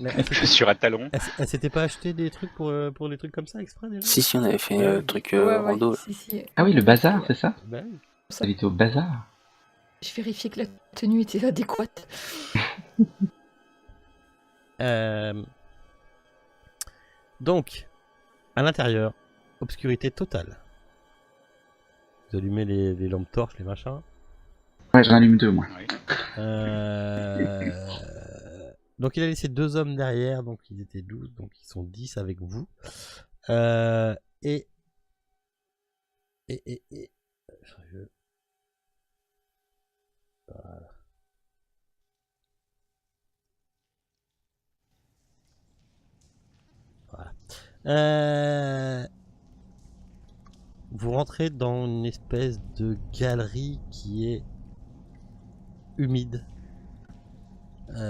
elle s'était- Chaussures à talons. elle s'était pas acheté des trucs pour des trucs comme ça exprès déjà? si, on avait fait le truc Ouais, rando. si. Ah oui, le bazar, c'est ça? Bah oui. Elle était au bazar. Je vérifiais que la tenue était adéquate. Donc, à l'intérieur, obscurité totale. Vous allumez les lampes torches, les machins. Ouais, j'en allume 2, moi. Oui. Donc il a laissé 2 hommes derrière, donc ils étaient 12, donc ils sont 10 avec vous. Et... Voilà. Vous rentrez dans une espèce de galerie qui est humide.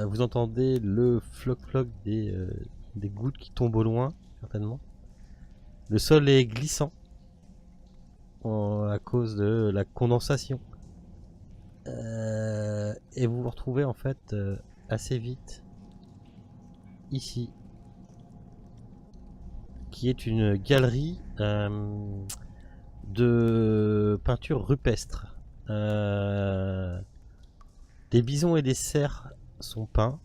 Vous entendez le floc-floc des gouttes qui tombent au loin, certainement. Le sol est glissant à cause de la condensation. Et vous vous retrouvez en fait assez vite ici, qui est une galerie de peinture rupestre. Des bisons et des cerfs sont peints.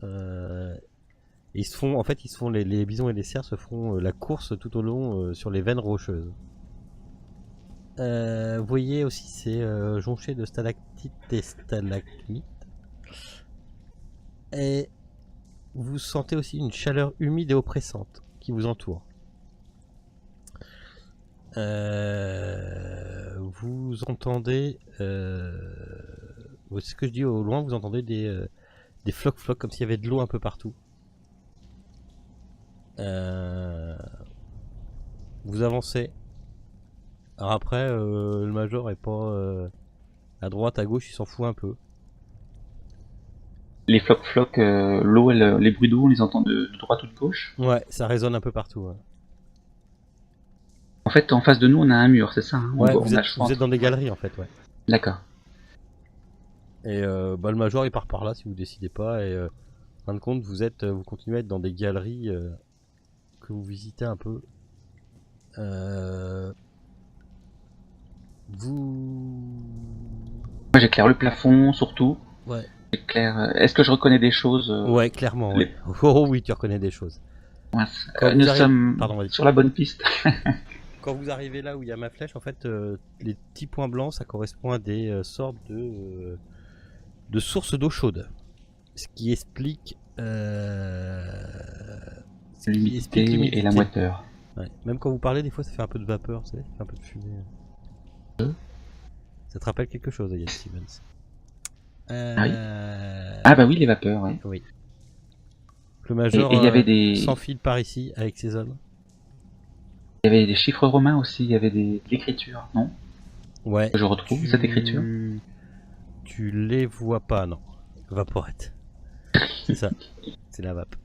Ils se font, en fait, les bisons et les cerfs se font la course tout au long sur les veines rocheuses. Vous voyez aussi c'est jonché de stalactites et stalagmites. Et vous sentez aussi une chaleur humide et oppressante qui vous entoure. Vous entendez, ce que je dis au loin, vous entendez des flocs-flocs comme s'il y avait de l'eau un peu partout. Vous avancez. Alors après, le major est pas à droite, à gauche, il s'en fout un peu. Les floc-floc, l'eau, les bruits d'eau, on les entend de droite ou de gauche? Ouais, ça résonne un peu partout. Ouais. En fait, en face de nous, on a un mur, c'est ça, hein? Ouais, On vous a êtes, le choix vous êtes dans des galeries en fait, ouais. D'accord. Et le major il part par là si vous décidez pas. Et en fin de compte, vous continuez à être dans des galeries que vous visitez un peu. Moi, j'éclaire le plafond, surtout. Ouais. Est-ce que je reconnais des choses? Ouais, clairement. Ouais. Oh oui, tu reconnais des choses. Quand Nous vous arrivez- sommes Pardon, vas-y. sur la bonne piste. Quand vous arrivez là où il y a ma flèche, en fait, les petits points blancs, ça correspond à des sortes de sources d'eau chaude. Ce qui explique L'humidité et la moiteur. Ouais. Même quand vous parlez, des fois, ça fait un peu de vapeur, ça fait un peu de fumée. Ça te rappelle quelque chose, Ian Stevens? Ah bah oui, les vapeurs, ouais. Oui. Le Major Et il y avait des... s'enfile par ici avec ses hommes. Il y avait des chiffres romains aussi, il y avait de l'écriture, non? Ouais. Je retrouve cette écriture. Tu les vois pas, non. Vaporette. C'est ça. C'est la vape.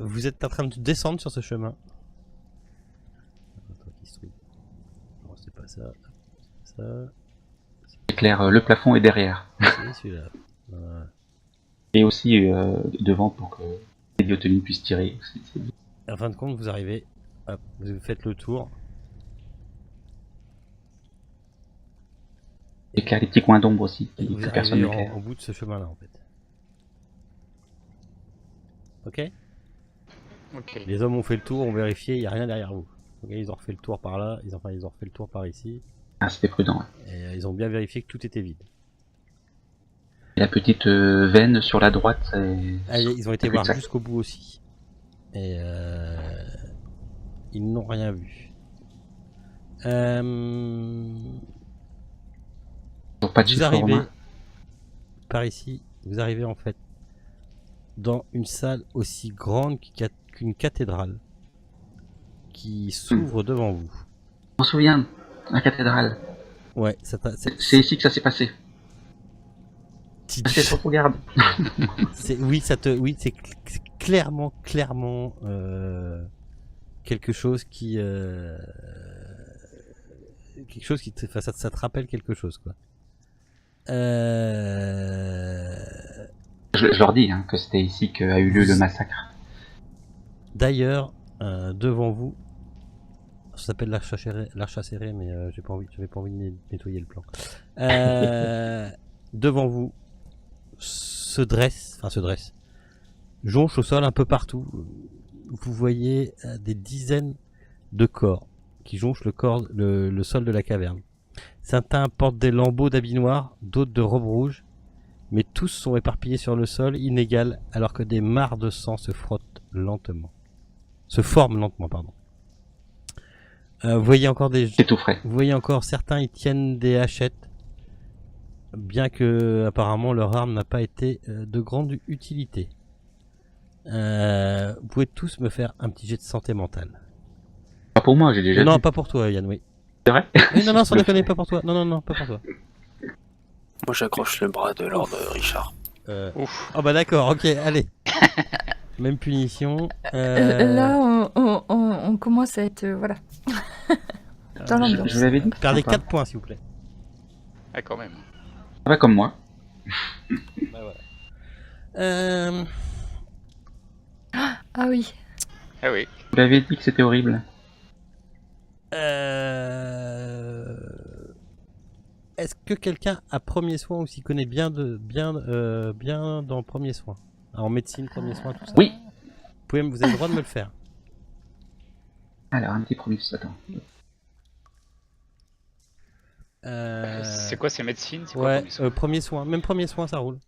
Vous êtes en train de descendre sur ce chemin. Non, c'est pas ça. C'est pas ça. C'est clair, le plafond est derrière. C'est celui-là. Voilà. Et aussi devant pour que l'héliotomie puisse tirer. En fin de compte, vous arrivez. Hop, vous faites le tour. Et qu'il y a des petits coins d'ombre aussi, Et vous que personne arrivez n'éclaire. au bout de ce chemin-là, en fait. Ok? Ok. Les hommes ont fait le tour, ont vérifié, il n'y a rien derrière vous. Ok, ils ont refait le tour par là, ils ont refait le tour par ici. Ah, c'était prudent. Ouais. Et ils ont bien vérifié que tout était vide. Et la petite veine sur la droite, c'est... Ah, ils ont été c'est voir exact. jusqu'au bout aussi. Et ils n'ont rien vu. Donc pas de Vous chiffre arrivez romain. par ici, vous arrivez en fait dans une salle aussi grande qu'une cathédrale qui s'ouvre devant vous. Je m'en souviens, la cathédrale. Ouais, ça C'est ici que ça s'est passé. C'est sur regarde. oui, c'est clairement quelque chose qui enfin, ça te rappelle quelque chose, quoi. Je leur dis que c'était ici qu'a eu lieu le massacre. D'ailleurs, devant vous, ça s'appelle l'arche acérée, mais j'avais pas envie de nettoyer le plan. Devant vous se dresse, jonche au sol un peu partout. Vous voyez des dizaines de corps qui jonchent le sol de la caverne. Certains portent des lambeaux d'habits noirs, d'autres de robes rouges, mais tous sont éparpillés sur le sol, inégal, alors que des mares de sang se forment lentement, pardon. Vous voyez encore C'est tout frais. vous voyez encore certains y tiennent des hachettes, bien que apparemment leur arme n'a pas été de grande utilité. Vous pouvez tous me faire un petit jet de santé mentale. Pas pour moi, j'ai déjà Non, vu. pas pour toi, Yann, oui. C'est vrai? Oui, non, sans déconner, pas pour toi. Non, pas pour toi. Moi, j'accroche le bras de Lord Richard. Ouf. Oh bah d'accord, ok, allez. Même punition. Là, on commence à être... voilà. Dans l'ambiance. Je vous l'avais dit. Perdez Enfin, 4 points, s'il vous plaît. Ah, quand même. Ça va comme moi. Bah voilà. Ah oui. Ah oui. Vous l'avez dit que c'était horrible. Est-ce que quelqu'un a premier soin ou s'y connaît bien dans premier soin? En médecine, premier soin, tout ça. Oui. Vous avez le droit de me le faire. Alors, un petit premier, attends. C'est quoi, c'est médecine? C'est quoi Ouais, premier soin premier soin. Même premier soin, ça roule.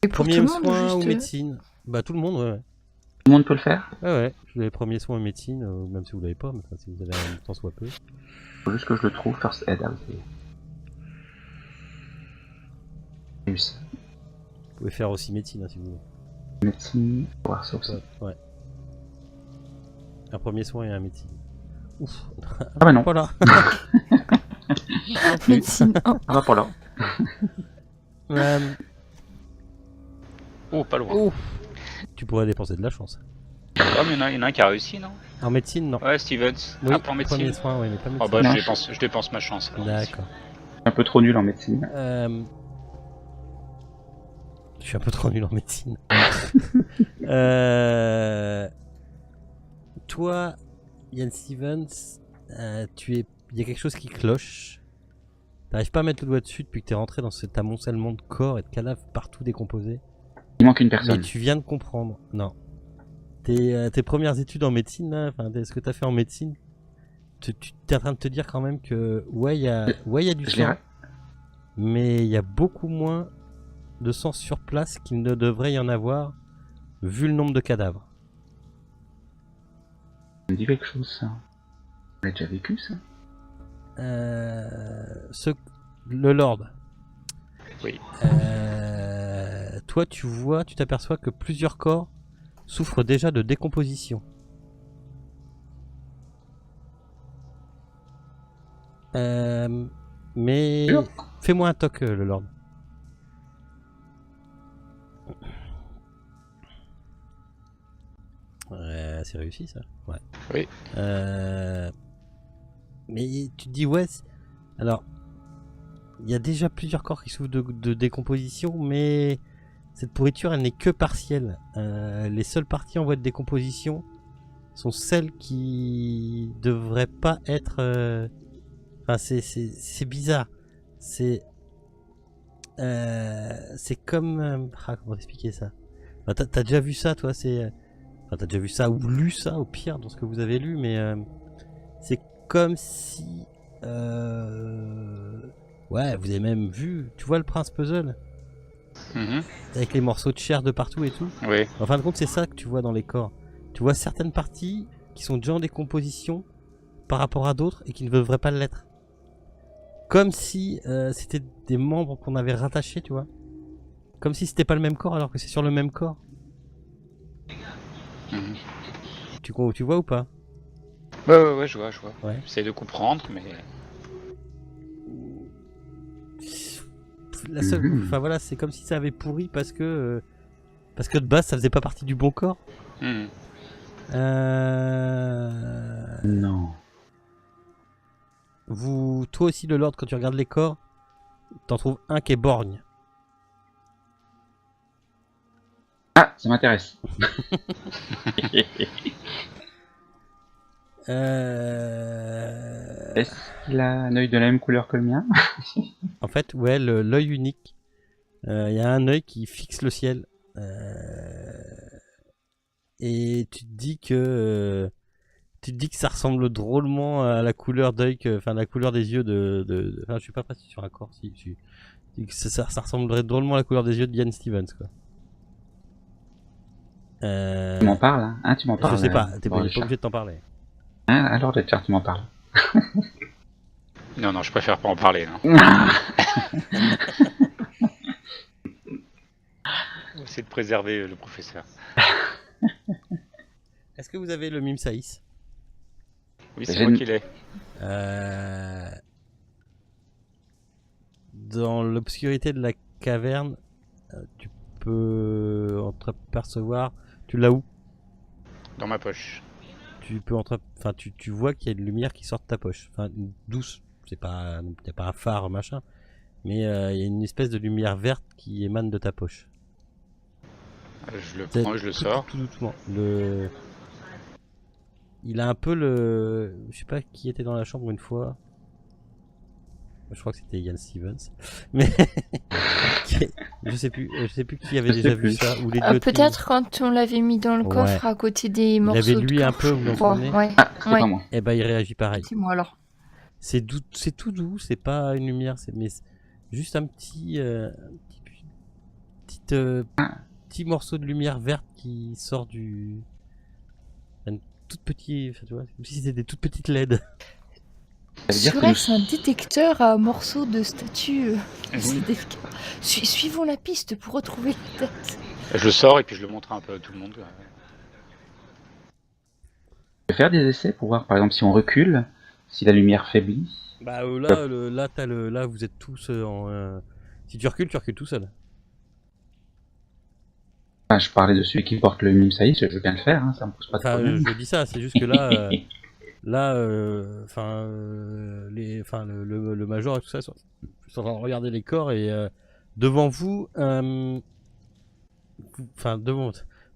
Et pour Premier tout le monde, soin juste... ou médecine? Bah tout le monde, ouais. Tout le monde peut le faire? Ouais. Je l'ai premier soin et médecine, même si vous l'avez pas, mais enfin, si vous avez un temps soit peu. Faut juste que je le trouve, first aid. Ah, oui. Réussi. Vous pouvez faire aussi médecine, hein, si vous voulez. Médecine, faut voir ça aussi. Ouais. Un premier soin et un médecine. Ouf. Ah bah non, Voilà. Médecine. Oh, ah bah pas là. Oh, pas loin. Ouf. Tu pourrais dépenser de la chance. Ah, mais il y en a un qui a réussi, non? En médecine, non. Ouais, Stevens. Oui, Ah, pour médecine. premier soin, oui, mais pas médecine. Oh bah, Non. je dépense ma chance. alors. D'accord. Un peu trop nul en médecine. Je suis un peu trop nul en médecine. Toi, Ian Stevens, il y a quelque chose qui cloche. T'arrives pas à mettre le doigt dessus depuis que t'es rentré dans cet amoncellement de corps et de cadavres partout décomposés. Il manque une Mais personne. tu viens de comprendre. Non. Tes premières études en médecine, là, enfin, ce que t'as fait en médecine, tu es en train de te dire quand même que, ouais, il y a du Je sang, l'ai- mais il y a beaucoup moins de sang sur place qu'il ne devrait y en avoir, vu le nombre de cadavres. Ça me dit quelque chose, ça. On l'a déjà vécu, ça? Le Lord. Oui. Toi, tu t'aperçois que plusieurs corps souffrent déjà de décomposition. Mais fais-moi un toc, le Lord. C'est réussi ça. Ouais. Oui. Mais tu te dis ouais. Alors, il y a déjà plusieurs corps qui souffrent de décomposition, mais cette pourriture, elle n'est que partielle. Les seules parties en voie de décomposition sont celles qui devraient pas être. Enfin, c'est bizarre. C'est comme. Comment expliquer ça? Enfin, t'as déjà vu ça, toi? Enfin, t'as déjà vu ça ou lu ça, au pire, dans ce que vous avez lu, mais c'est comme si. Ouais, vous avez même vu. Tu vois le Prince Puzzle? Avec les morceaux de chair de partout et tout. Oui. En fin de compte, c'est ça que tu vois dans les corps. Tu vois certaines parties qui sont déjà en décomposition par rapport à d'autres et qui ne devraient pas l'être. Comme si c'était des membres qu'on avait rattachés, tu vois. Comme si c'était pas le même corps alors que c'est sur le même corps. Tu vois ou pas? Ouais, je vois. Ouais. J'essaie de comprendre, mais... La seule... Enfin voilà, c'est comme si ça avait pourri parce que de base ça faisait pas partie du bon corps. Non. Toi aussi, le Lord, quand tu regardes les corps, t'en trouves un qui est borgne. Ah, ça m'intéresse. Est-ce qu'il a un œil de la même couleur que le mien? En fait, ouais, l'œil unique. Il y a un œil qui fixe le ciel. Et tu te dis que ça ressemble drôlement à la couleur d'œil, enfin la couleur des yeux enfin, je suis pas précis sur un corps. Ça ressemblerait drôlement à la couleur des yeux de Ian Stevens, quoi. Tu m'en parles, hein? Tu m'en parles. Je sais pas, t'es bon, pas obligé de t'en parler. Hein, alors, Richard, tu m'en parles. Non, je préfère pas en parler. Non. Essayer de préserver le professeur. Est-ce que vous avez le mime Saïs? Oui, c'est moi qui l'ai. Dans l'obscurité de la caverne, tu peux entreapercevoir. Tu l'as où? Dans ma poche. Tu peux enfin, tu vois qu'il y a une lumière qui sort de ta poche. Enfin, douce. C'est pas, y a pas un phare machin, mais il y a une espèce de lumière verte qui émane de ta poche. Je le prends, je le sors. Tout doucement. Il a un peu je sais pas qui était dans la chambre une fois. Je crois que c'était Ian Stevens. Mais je sais plus qui avait déjà vu ça. Ou les peut-être quand on l'avait mis dans le coffre à côté des morceaux de il avait lui un peu, vous l'entendez? Ah, c'est pas moi. Et ben il réagit pareil. C'est moi alors. C'est tout doux, c'est pas une lumière, mais juste un petit petit morceau de lumière verte qui sort une toute petite, tu vois, comme si c'était des toutes petites LED. Serait-ce un détecteur à morceaux de statues Suivons la piste pour retrouver la tête. Je le sors et puis je le montre un peu à tout le monde. Je vais faire des essais pour voir, par exemple, si on recule, si la lumière faiblit. Bah là, vous êtes tous si tu recules tout seul. Enfin, je parlais de celui qui porte le mime Saïs, je veux bien le faire, hein, ça me pose pas de problème. Je dis ça, c'est juste que là, le major et tout ça sont en train de regarder les corps et devant vous,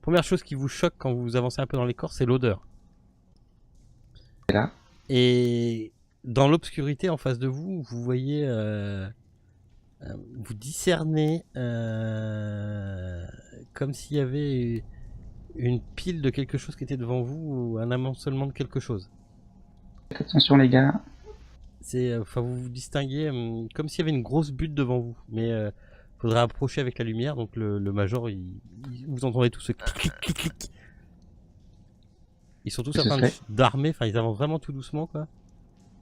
première chose qui vous choque quand vous avancez un peu dans les corps, c'est l'odeur. C'est là. Et dans l'obscurité en face de vous, vous voyez, vous discernez comme s'il y avait une pile de quelque chose qui était devant vous ou un amoncellement de quelque chose. Faites attention les gars. Vous vous distinguez comme s'il y avait une grosse butte devant vous, mais faudrait approcher avec la lumière. Donc le major, vous entendez tout ce clic clic clic. Ils sont tous en train d'armer, enfin ils avancent vraiment tout doucement quoi.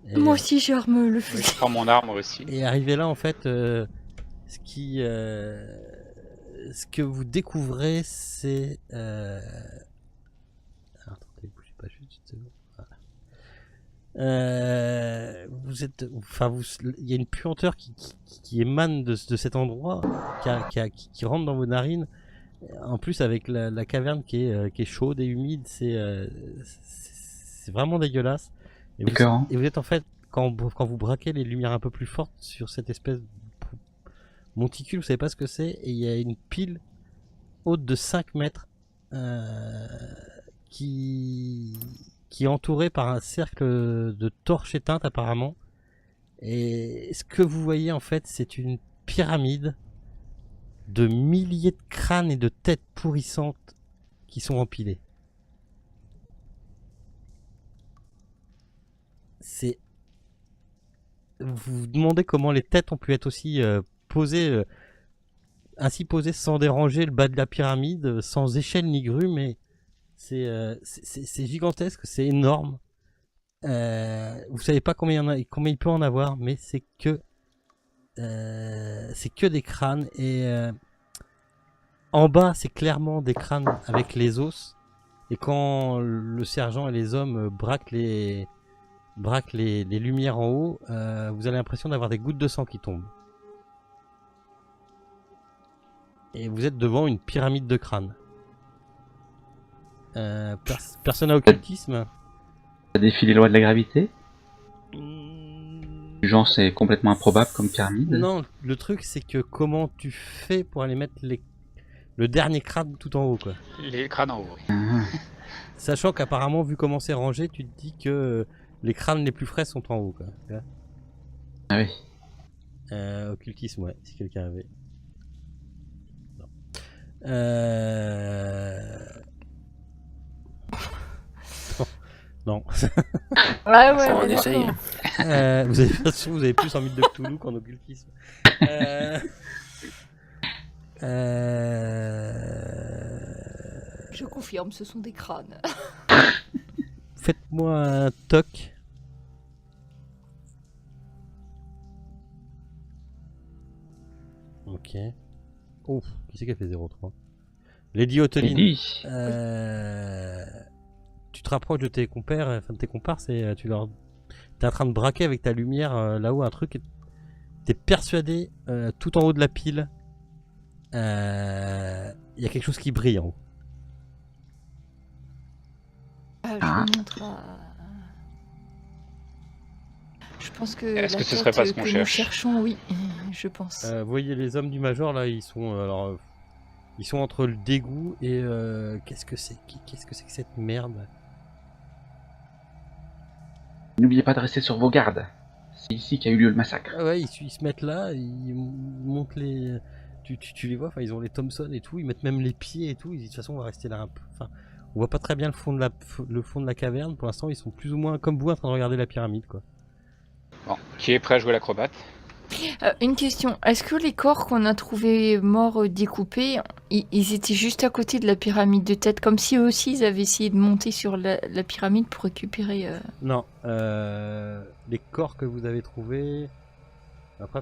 Et, Moi aussi, j'arme le Oui, fusil. je prends mon arme aussi. et arrivé là, en fait, ce que vous découvrez, c'est... Attendez, bougez pas juste une seconde. Voilà. Vous êtes... Enfin, il y a une puanteur qui émane de cet endroit, qui rentre dans vos narines. En plus, avec la caverne qui est chaude et humide, c'est vraiment dégueulasse. Et Écœurant. vous êtes en fait, quand vous braquez les lumières un peu plus fortes sur cette espèce de monticule, vous savez pas ce que c'est, et il y a une pile haute de 5 mètres qui est entourée par un cercle de torches éteintes apparemment. Et ce que vous voyez en fait, c'est une pyramide de milliers de crânes et de têtes pourrissantes qui sont empilées. C'est... Vous vous demandez comment les têtes ont pu être aussi posées, ainsi posées sans déranger le bas de la pyramide, sans échelle ni grue, mais c'est gigantesque, c'est énorme. Vous savez pas combien il peut en avoir, mais c'est que des crânes et en bas c'est clairement des crânes avec les os. Et quand le sergent et les hommes braquent les lumières en haut, vous avez l'impression d'avoir des gouttes de sang qui tombent. Et vous êtes devant une pyramide de crânes. Personne à occultisme? Ça défie les lois de la gravité. Genre, c'est complètement improbable comme pyramide. Non, le truc c'est que comment tu fais pour aller mettre le dernier crâne tout en haut, quoi. Les crânes en haut. Oui. Ah, Sachant qu'apparemment, vu comment c'est rangé, tu te dis que les crânes les plus frais sont en haut, quoi. Tu vois. ah oui. Occultisme, ouais, si quelqu'un avait. Non. Non. Ouais, ouais, Ça, on mais essaye. d'accord. Vous avez plus en mythe de Cthulhu qu'en occultisme. Je confirme, ce sont des crânes. Faites-moi un toc. Ok. Ouf, qui c'est qui a fait 0,3? Lady Oteline. Lady. Tu te rapproches de tes compères, enfin de tes comparses, et t'es en train de braquer avec ta lumière là-haut un truc. Et t'es persuadé, tout en haut de la pile, il y a quelque chose qui brille en haut. Je le montre à... Je pense que Est-ce la que ce serait pas tête ce qu'on que nous cherche cherchons, oui, je pense. Vous voyez les hommes du Major là, ils sont ils sont entre le dégoût et qu'est-ce que c'est que cette merde? N'oubliez pas de rester sur vos gardes. C'est ici qu'a eu lieu le massacre. Ah ouais, ils se mettent là, ils montent les. Tu les vois, enfin ils ont les Thompson et tout, ils mettent même les pieds et tout. Ils disent de toute façon on va rester là un peu. Enfin, on voit pas très bien le fond de la caverne. Pour l'instant, ils sont plus ou moins comme vous en train de regarder la pyramide, quoi. Bon, qui est prêt à jouer l'acrobate? Une question, est-ce que les corps qu'on a trouvés morts découpés, ils étaient juste à côté de la pyramide de tête, comme si eux aussi ils avaient essayé de monter sur la pyramide pour récupérer... Non, les corps que vous avez trouvés. Après,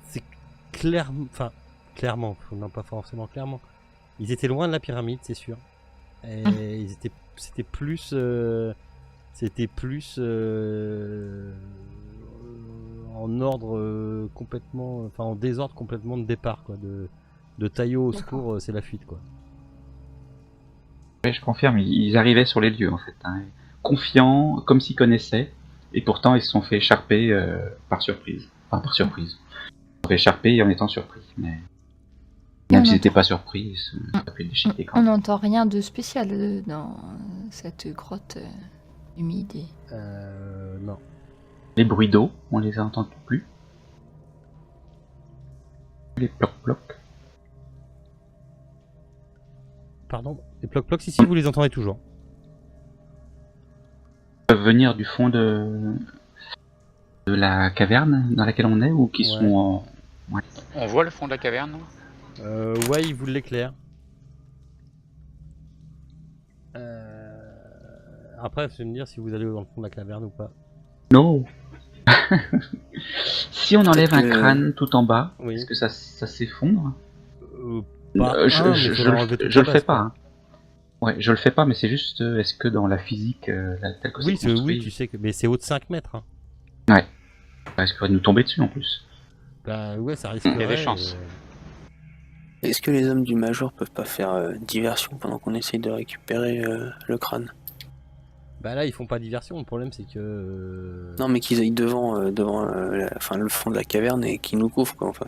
c'est clairement, non pas forcément clairement. Ils étaient loin de la pyramide, c'est sûr. Et c'était plus en ordre complètement, enfin en désordre complètement de départ, quoi. De Taillot au secours, c'est la fuite, quoi. Ouais, je confirme, ils arrivaient sur les lieux en fait, hein, confiants, comme s'ils connaissaient, et pourtant ils se sont fait écharper par surprise. Enfin, par surprise. Ils se sont fait écharper en étant surpris, mais même s'ils n'étaient pas surpris, ils se sont fait déchiqueter quand On même. n'entend rien de spécial dans cette grotte humide. Non. Les bruits d'eau, on les a entendus plus. Les ploc-ploc. Pardon, les ploc-ploc, si vous les entendez toujours. Ils peuvent venir du fond de la caverne dans laquelle on est, ou qui Ouais. sont en... On voit le fond de la caverne? Ouais, il vous l'éclaire. Après, je vais me dire si vous allez dans le fond de la caverne ou pas. Non. Si on enlève un Peut-être que- crâne tout en bas, Oui. est-ce que ça s'effondre? Pas Je un, mais faudra enlever toute je la le fais base, pas. quoi. Hein. Ouais, je le fais pas, mais c'est juste, est-ce que dans la physique, telle que Oui, c'est construit, oui, tu sais que. Mais c'est haut de 5 mètres. Hein. ça risquerait de nous tomber dessus en plus. Bah ouais, ça risquerait. Il y a des chances. Est-ce que les hommes du Major peuvent pas faire diversion pendant qu'on essaye de récupérer le crâne? Bah là, ils font pas diversion. Le problème, c'est que. Non, mais qu'ils aillent devant, le fond de la caverne et qu'ils nous couvrent, quoi, enfin.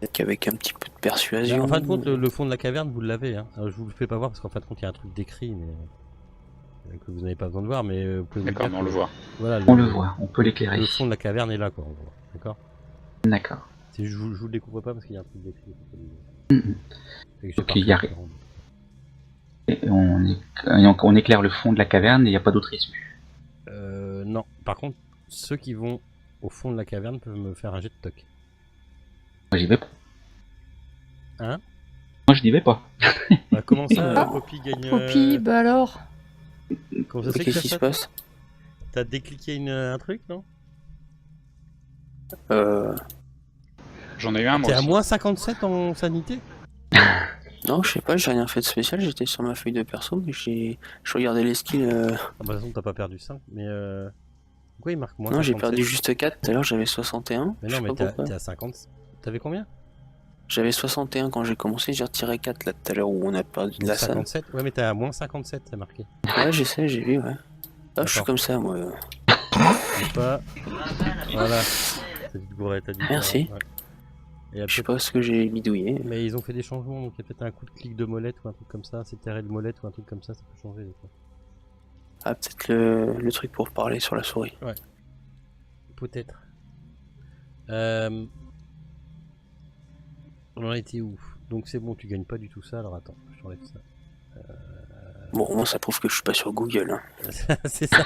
Peut-être qu'avec un petit peu de persuasion... Bah, en fin de compte, le fond de la caverne, vous l'avez. Hein. Alors, je vous le fais pas voir parce qu'en fin de compte, il y a un truc décrit, mais que vous n'avez pas besoin de voir. Mais vous pouvez vous D'accord, dire mais on que- le voit. Voilà, On le voit, on peut l'éclairer. Le fond de la caverne est là, quoi. En gros. D'accord. D'accord. Je vous le découvre pas parce qu'il y a un truc décrit. Mhm. Fait que je sais Ok, pas il y a faire. Et on éclaire le fond de la caverne et il n'y a pas d'autre issue. Non. Par contre, ceux qui vont au fond de la caverne peuvent me faire un jet de toc. Moi j'y vais pas. Hein? Moi je n'y vais pas. Bah, comment ça, Poppy gagne. Poppy, bah alors. Comment ça se fait que Qu'est-ce qui se ça passe? T'as décliqué un truc, non? J'en ai eu un, moi T'es à aussi. moins 57 en sanité? Non, je sais pas, j'ai rien fait de spécial, j'étais sur ma feuille de perso, mais je regardais les skills... Ah bah, de toute façon, t'as pas perdu 5, mais pourquoi il marque moins Non, j'ai 57? perdu juste 4, tout à l'heure j'avais 61. Mais je non, sais mais pas pourquoi. t'es à 50. T'avais combien? J'avais 61 quand j'ai commencé, j'ai retiré 4 là tout à l'heure où on a perdu de Donc la salle. 57? Ouais, mais t'es à moins 57, c'est marqué. Ouais, je sais, j'ai vu, ouais. Ah, je suis D'accord. comme ça, moi. Dis pas. Voilà. T'as dit bourré, t'as dit. Merci. Ouais. Et Je après, sais pas ce que j'ai bidouillé. mais ils ont fait des changements, donc il y a peut-être un coup de clic de molette ou un truc comme ça, c'est terré de molette ou un truc comme ça peut changer des fois. Ah, peut-être le truc pour parler sur la souris. Peut-être. On en était où? Donc c'est bon, tu gagnes pas du tout ça, alors attends, je t'enlève ça. Bon, au moins ça prouve que je suis pas sur Google. Hein. C'est ça.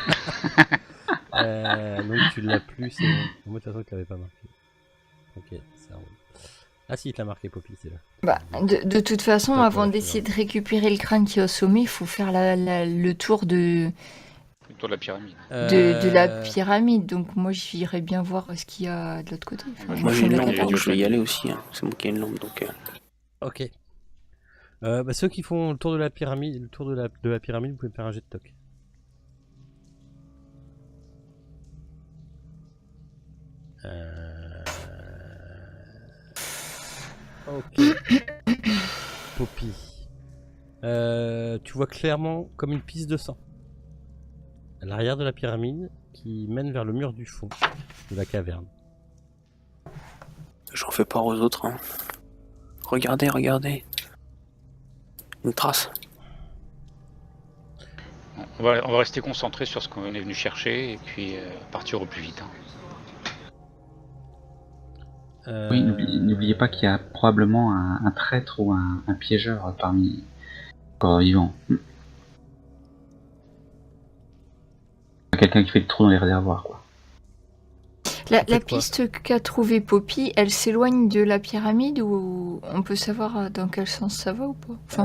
Donc tu l'as plus, c'est bon. Moi de toute façon, tu l'avais pas marqué. Ok, ça roule. Ah si, il te l'a marqué, Poppy, c'est là. Bah, de toute façon, D'accord, avant c'est d'essayer de récupérer le crâne qui est au sommet, il faut faire le tour de Autour de la pyramide. la pyramide. Donc moi, j'irais bien voir ce qu'il y a de l'autre côté. Enfin, Moi je j'ai une suis lampe, d'accord. donc je vais y aller aussi. Hein. C'est moi qui ai une lampe, donc... Ok. Bah, ceux qui font le tour de la pyramide, de la pyramide, vous pouvez me faire un jet de toc. Ok. Poppy. Tu vois clairement comme une piste de sang à l'arrière de la pyramide qui mène vers le mur du fond de la caverne. J'en fais part aux autres. Hein. Regardez, regardez. Une trace. On va rester concentré sur ce qu'on est venu chercher et puis partir au plus vite. Hein. Oui, n'oubliez pas qu'il y a probablement un traître ou un piégeur parmi les corps vivants. Quelqu'un qui fait le trou dans les réservoirs, quoi. La quoi piste qu'a trouvée Poppy, elle s'éloigne de la pyramide ou on peut savoir dans quel sens ça va ou pas? Enfin,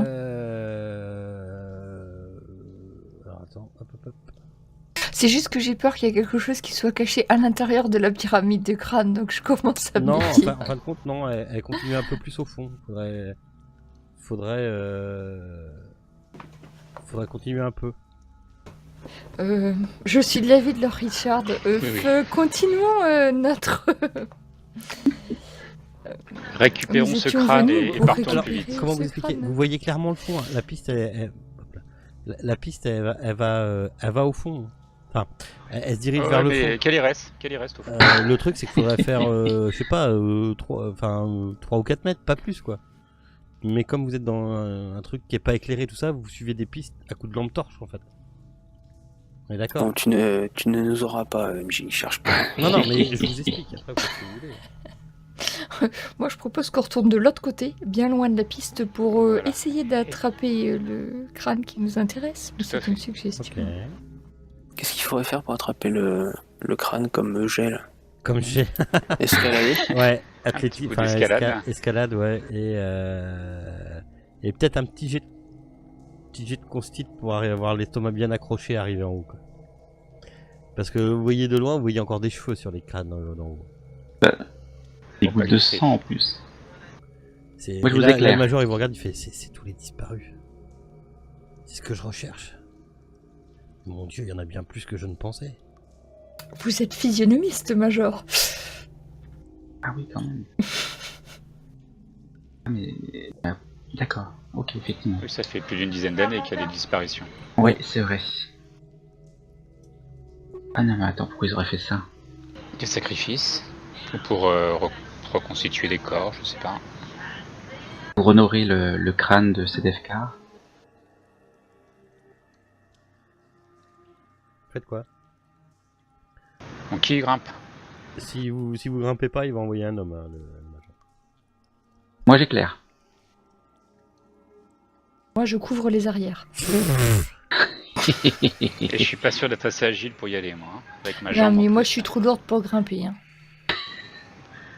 Alors attends, hop hop hop. c'est juste que j'ai peur qu'il y ait quelque chose qui soit caché à l'intérieur de la pyramide de crâne, donc je commence à me Non, méfier. en fin de compte, non, elle continue un peu plus au fond. Faudrait continuer un peu. Je suis de l'avis de Lord Richard. oui. Continuons notre. Récupérons Nous ce étions crâne venus et pour partons au Alors, plus vite. comment ce vous expliquer? crâne. Vous voyez clairement le fond. Hein. La piste, hop là. La piste, elle va au fond. Enfin, elle se dirige vers le mais fond. quel y reste au fond? Le truc, c'est qu'il faudrait faire, je sais pas, 3 ou 4 mètres, pas plus quoi. Mais comme vous êtes dans un truc qui est pas éclairé, tout ça, vous suivez des pistes à coups de lampe torche en fait. On est d'accord? Bon, tu ne nous auras pas, MJ, cherche pas. Non, mais je vous explique après ce que vous voulez. Moi, je propose qu'on retourne de l'autre côté, bien loin de la piste, pour essayer d'attraper le crâne qui nous intéresse. Tout à C'est fait. une suggestion. Ok. Qu'est-ce qu'il faudrait faire pour attraper le crâne comme gel? Comme j'ai. Escalader? Ouais, petit athlétique, coup enfin d'escalade. escalade, ouais, et peut-être un petit jet petit jet de constit pour avoir l'estomac bien accroché et arriver en haut. Quoi. Parce que vous voyez de loin, vous voyez encore des cheveux sur les crânes d'en haut. Des Faut gouttes pas de glisser. sang en plus. C'est... Moi, je et vous là, éclaire. le major il vous regarde, il fait c'est tous les disparus. C'est ce que je recherche. Mon Dieu, il y en a bien plus que je ne pensais. Vous êtes physionomiste, Major. Ah oui, quand même. Ah, mais... D'accord, ok, effectivement. Oui, ça fait plus d'une dizaine d'années qu'il y a des disparitions. Ouais, c'est vrai. Ah non, mais attends, pourquoi ils auraient fait ça? Des sacrifices. Ou pour reconstituer des corps, je sais pas. Pour honorer le crâne de Sedefkar. Faites quoi? Donc qui grimpe? Si vous grimpez pas, il va envoyer un homme, hein, le major. Moi, j'éclaire. Moi, je couvre les arrières. Et je suis pas sûr d'être assez agile pour y aller, moi. Hein, avec ma Non, jambe. mais en moi, plus. je suis trop lourde pour grimper. Hein.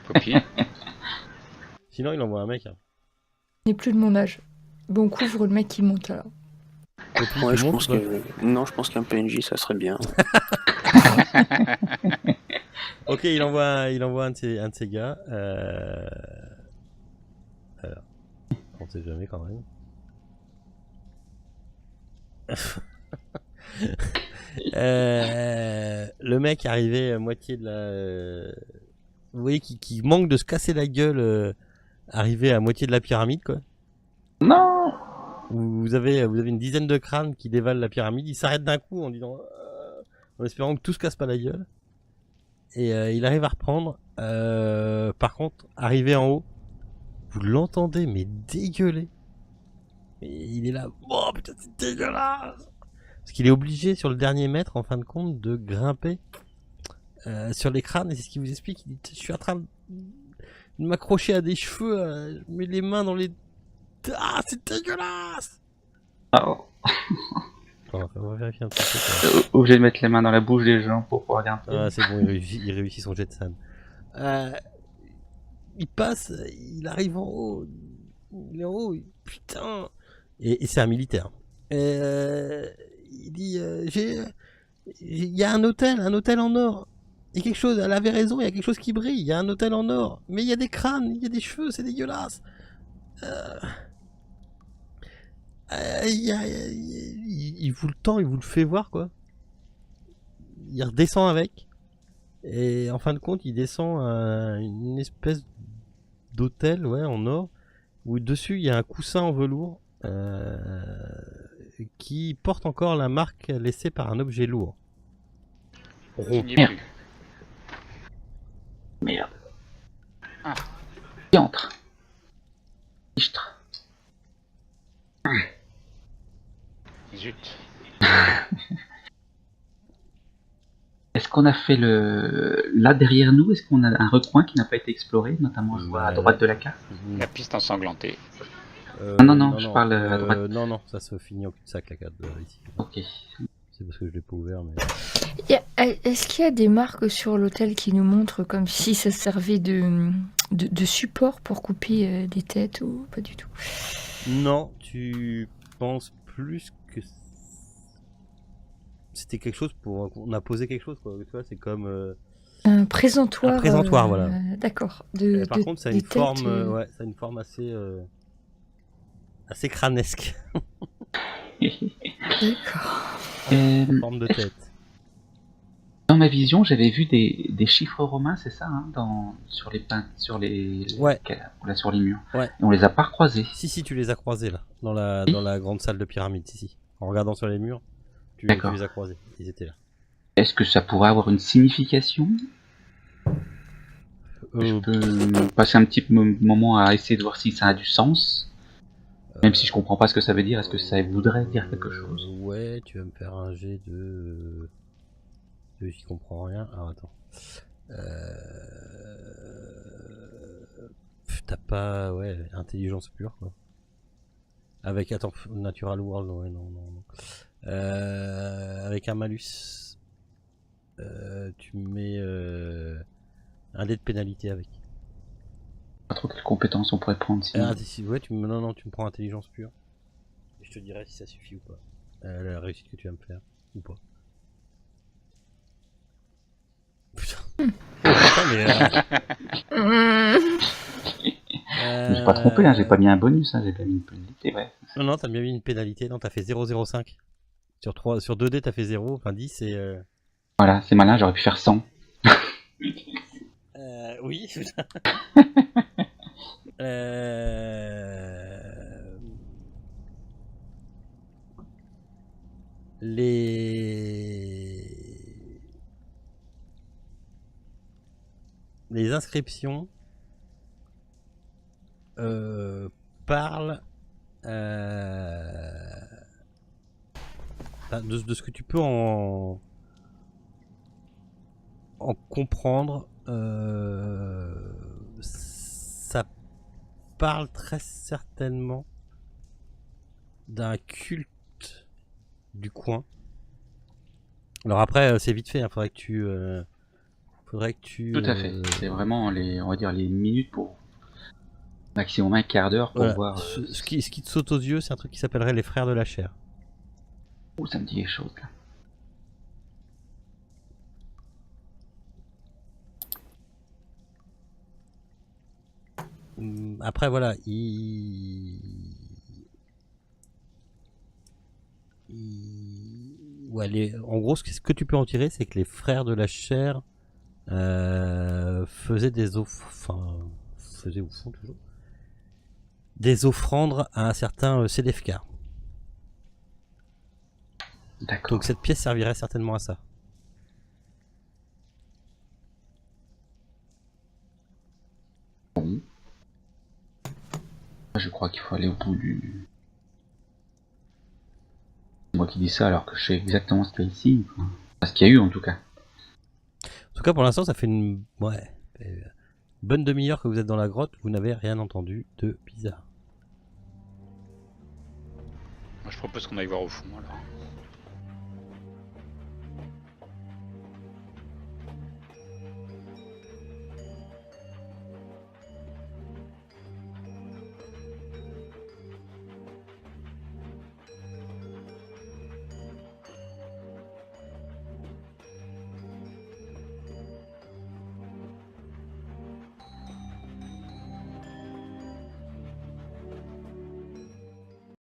Poppy. Sinon, il envoie un mec. Hein. Il n'est plus de mon âge. Bon, on couvre le mec qui monte là. Poppy, Ouais, tu je montes pense ou pas que. Non, je pense qu'un PNJ, ça serait bien. Ok, il envoie un de ses gars. Alors, on sait jamais quand même. Le mec arrivé à moitié de la. Vous voyez qui manque de se casser la gueule, arrivé à moitié de la pyramide, quoi. Non! Vous avez une dizaine de crânes qui dévalent la pyramide. Il s'arrête d'un coup en disant, en espérant que tout se casse pas la gueule. Et il arrive à reprendre. Par contre, arrivé en haut, vous l'entendez mais dégueuler. Et il est là, oh putain c'est dégueulasse. Parce qu'il est obligé sur le dernier mètre, en fin de compte, de grimper sur les crânes. Et c'est ce qu'il vous explique. Il dit, je suis en train de m'accrocher à des cheveux. Je mets les mains dans les... Ah, c'est dégueulasse. Oh. Attends, on va vérifier un petit peu. Obligé de mettre les mains dans la bouche des gens pour pouvoir grimper. Ah, c'est bon, il réussit son jet de sand. Il passe, il arrive en haut. Il est en haut, putain. Et c'est un militaire. Il dit, il y a un hôtel en or. Il y a quelque chose, elle avait raison, il y a quelque chose qui brille. Il y a un hôtel en or. Mais il y a des crânes, il y a des cheveux, c'est dégueulasse. Il vous le tend, il vous le fait voir, quoi. Il redescend avec. Et en fin de compte, il descend à une espèce d'hôtel, ouais, en or, où dessus il y a un coussin en velours qui porte encore la marque laissée par un objet lourd. Il n'y est Merde. plus. Merde. Ah. Qui entre? Fichtre. Zut. Est-ce qu'on a fait le... Là, derrière nous, est-ce qu'on a un recoin qui n'a pas été exploré, notamment je vois à droite de la carte? La piste ensanglantée. Non, je parle à droite. Non, ça se finit en cul-de-sac la carte ici. Ok. C'est parce que je l'ai pas ouvert, mais... Est-ce qu'il y a des marques sur l'hôtel qui nous montrent comme si ça servait de support pour couper des têtes ou pas du tout? Non, tu penses plus que c'était quelque chose pour... On a posé quelque chose, quoi. Tu vois, c'est comme... Un présentoir. Un présentoir, voilà. D'accord. Par contre, ça a des une forme, têtes, ouais, ça a une forme assez crânesque, D'accord. en forme de tête. Dans ma vision, j'avais vu des chiffres romains, c'est ça, hein, sur les peintes, sur les... Ouais. Là, sur les murs. Ouais. Et on les a pas recroisés. Si, tu les as croisés là, dans la grande salle de pyramide, si. En regardant sur les murs, tu D'accord. les as croisés, ils étaient là. Est-ce que ça pourrait avoir une signification? Je Euh, peux passer un petit moment à essayer de voir si ça a du sens. Même si je comprends pas ce que ça veut dire, est-ce que ça voudrait dire quelque chose? Ouais, tu vas me faire un jet de... J'y comprends rien. Ah, attends. T'as pas... Ouais, intelligence pure, quoi. Avec... Attends, Natural World, ouais, non. Avec un malus. Tu mets un dé de pénalité avec. Pas trop quelles compétences on pourrait prendre sinon. Ah, ouais, non, tu me prends intelligence pure. Je te dirai si ça suffit ou pas. La réussite que tu vas me faire. Ou pas. Putain. Putain, mais Je me suis pas trompé, hein, j'ai pas mis un bonus, hein, j'ai pas mis une pénalité, ouais. Non, non, t'as bien mis une pénalité. Non, t'as fait 0,05. Sur 2 dés, t'as fait 0. Enfin, 10 et... Voilà, c'est malin, j'aurais pu faire 100. Oui. Les inscriptions parlent de ce que tu peux en comprendre. Ça parle très certainement d'un culte du coin. Alors après, c'est vite fait, hein, faudrait que tu Tout à fait, c'est vraiment on va dire les minutes pour maximum un quart d'heure pour voilà. voir. Ce qui te saute aux yeux, c'est un truc qui s'appellerait les frères de la chair. Oh, ça me dit les choses là. Après voilà, ouais, en gros, ce que tu peux en tirer, c'est que les frères de la chair faisaient faisaient ou font toujours des offrandes à un certain Sedefkar. D'accord. Donc cette pièce servirait certainement à ça. Bon. Je crois qu'il faut aller au bout du... C'est moi qui dis ça alors que je sais exactement ce qu'il y a ici. Enfin, ce qu'il y a eu en tout cas. En tout cas, pour l'instant, ça fait une bonne demi-heure que vous êtes dans la grotte. Vous n'avez rien entendu de bizarre. Moi, je propose qu'on aille voir au fond alors.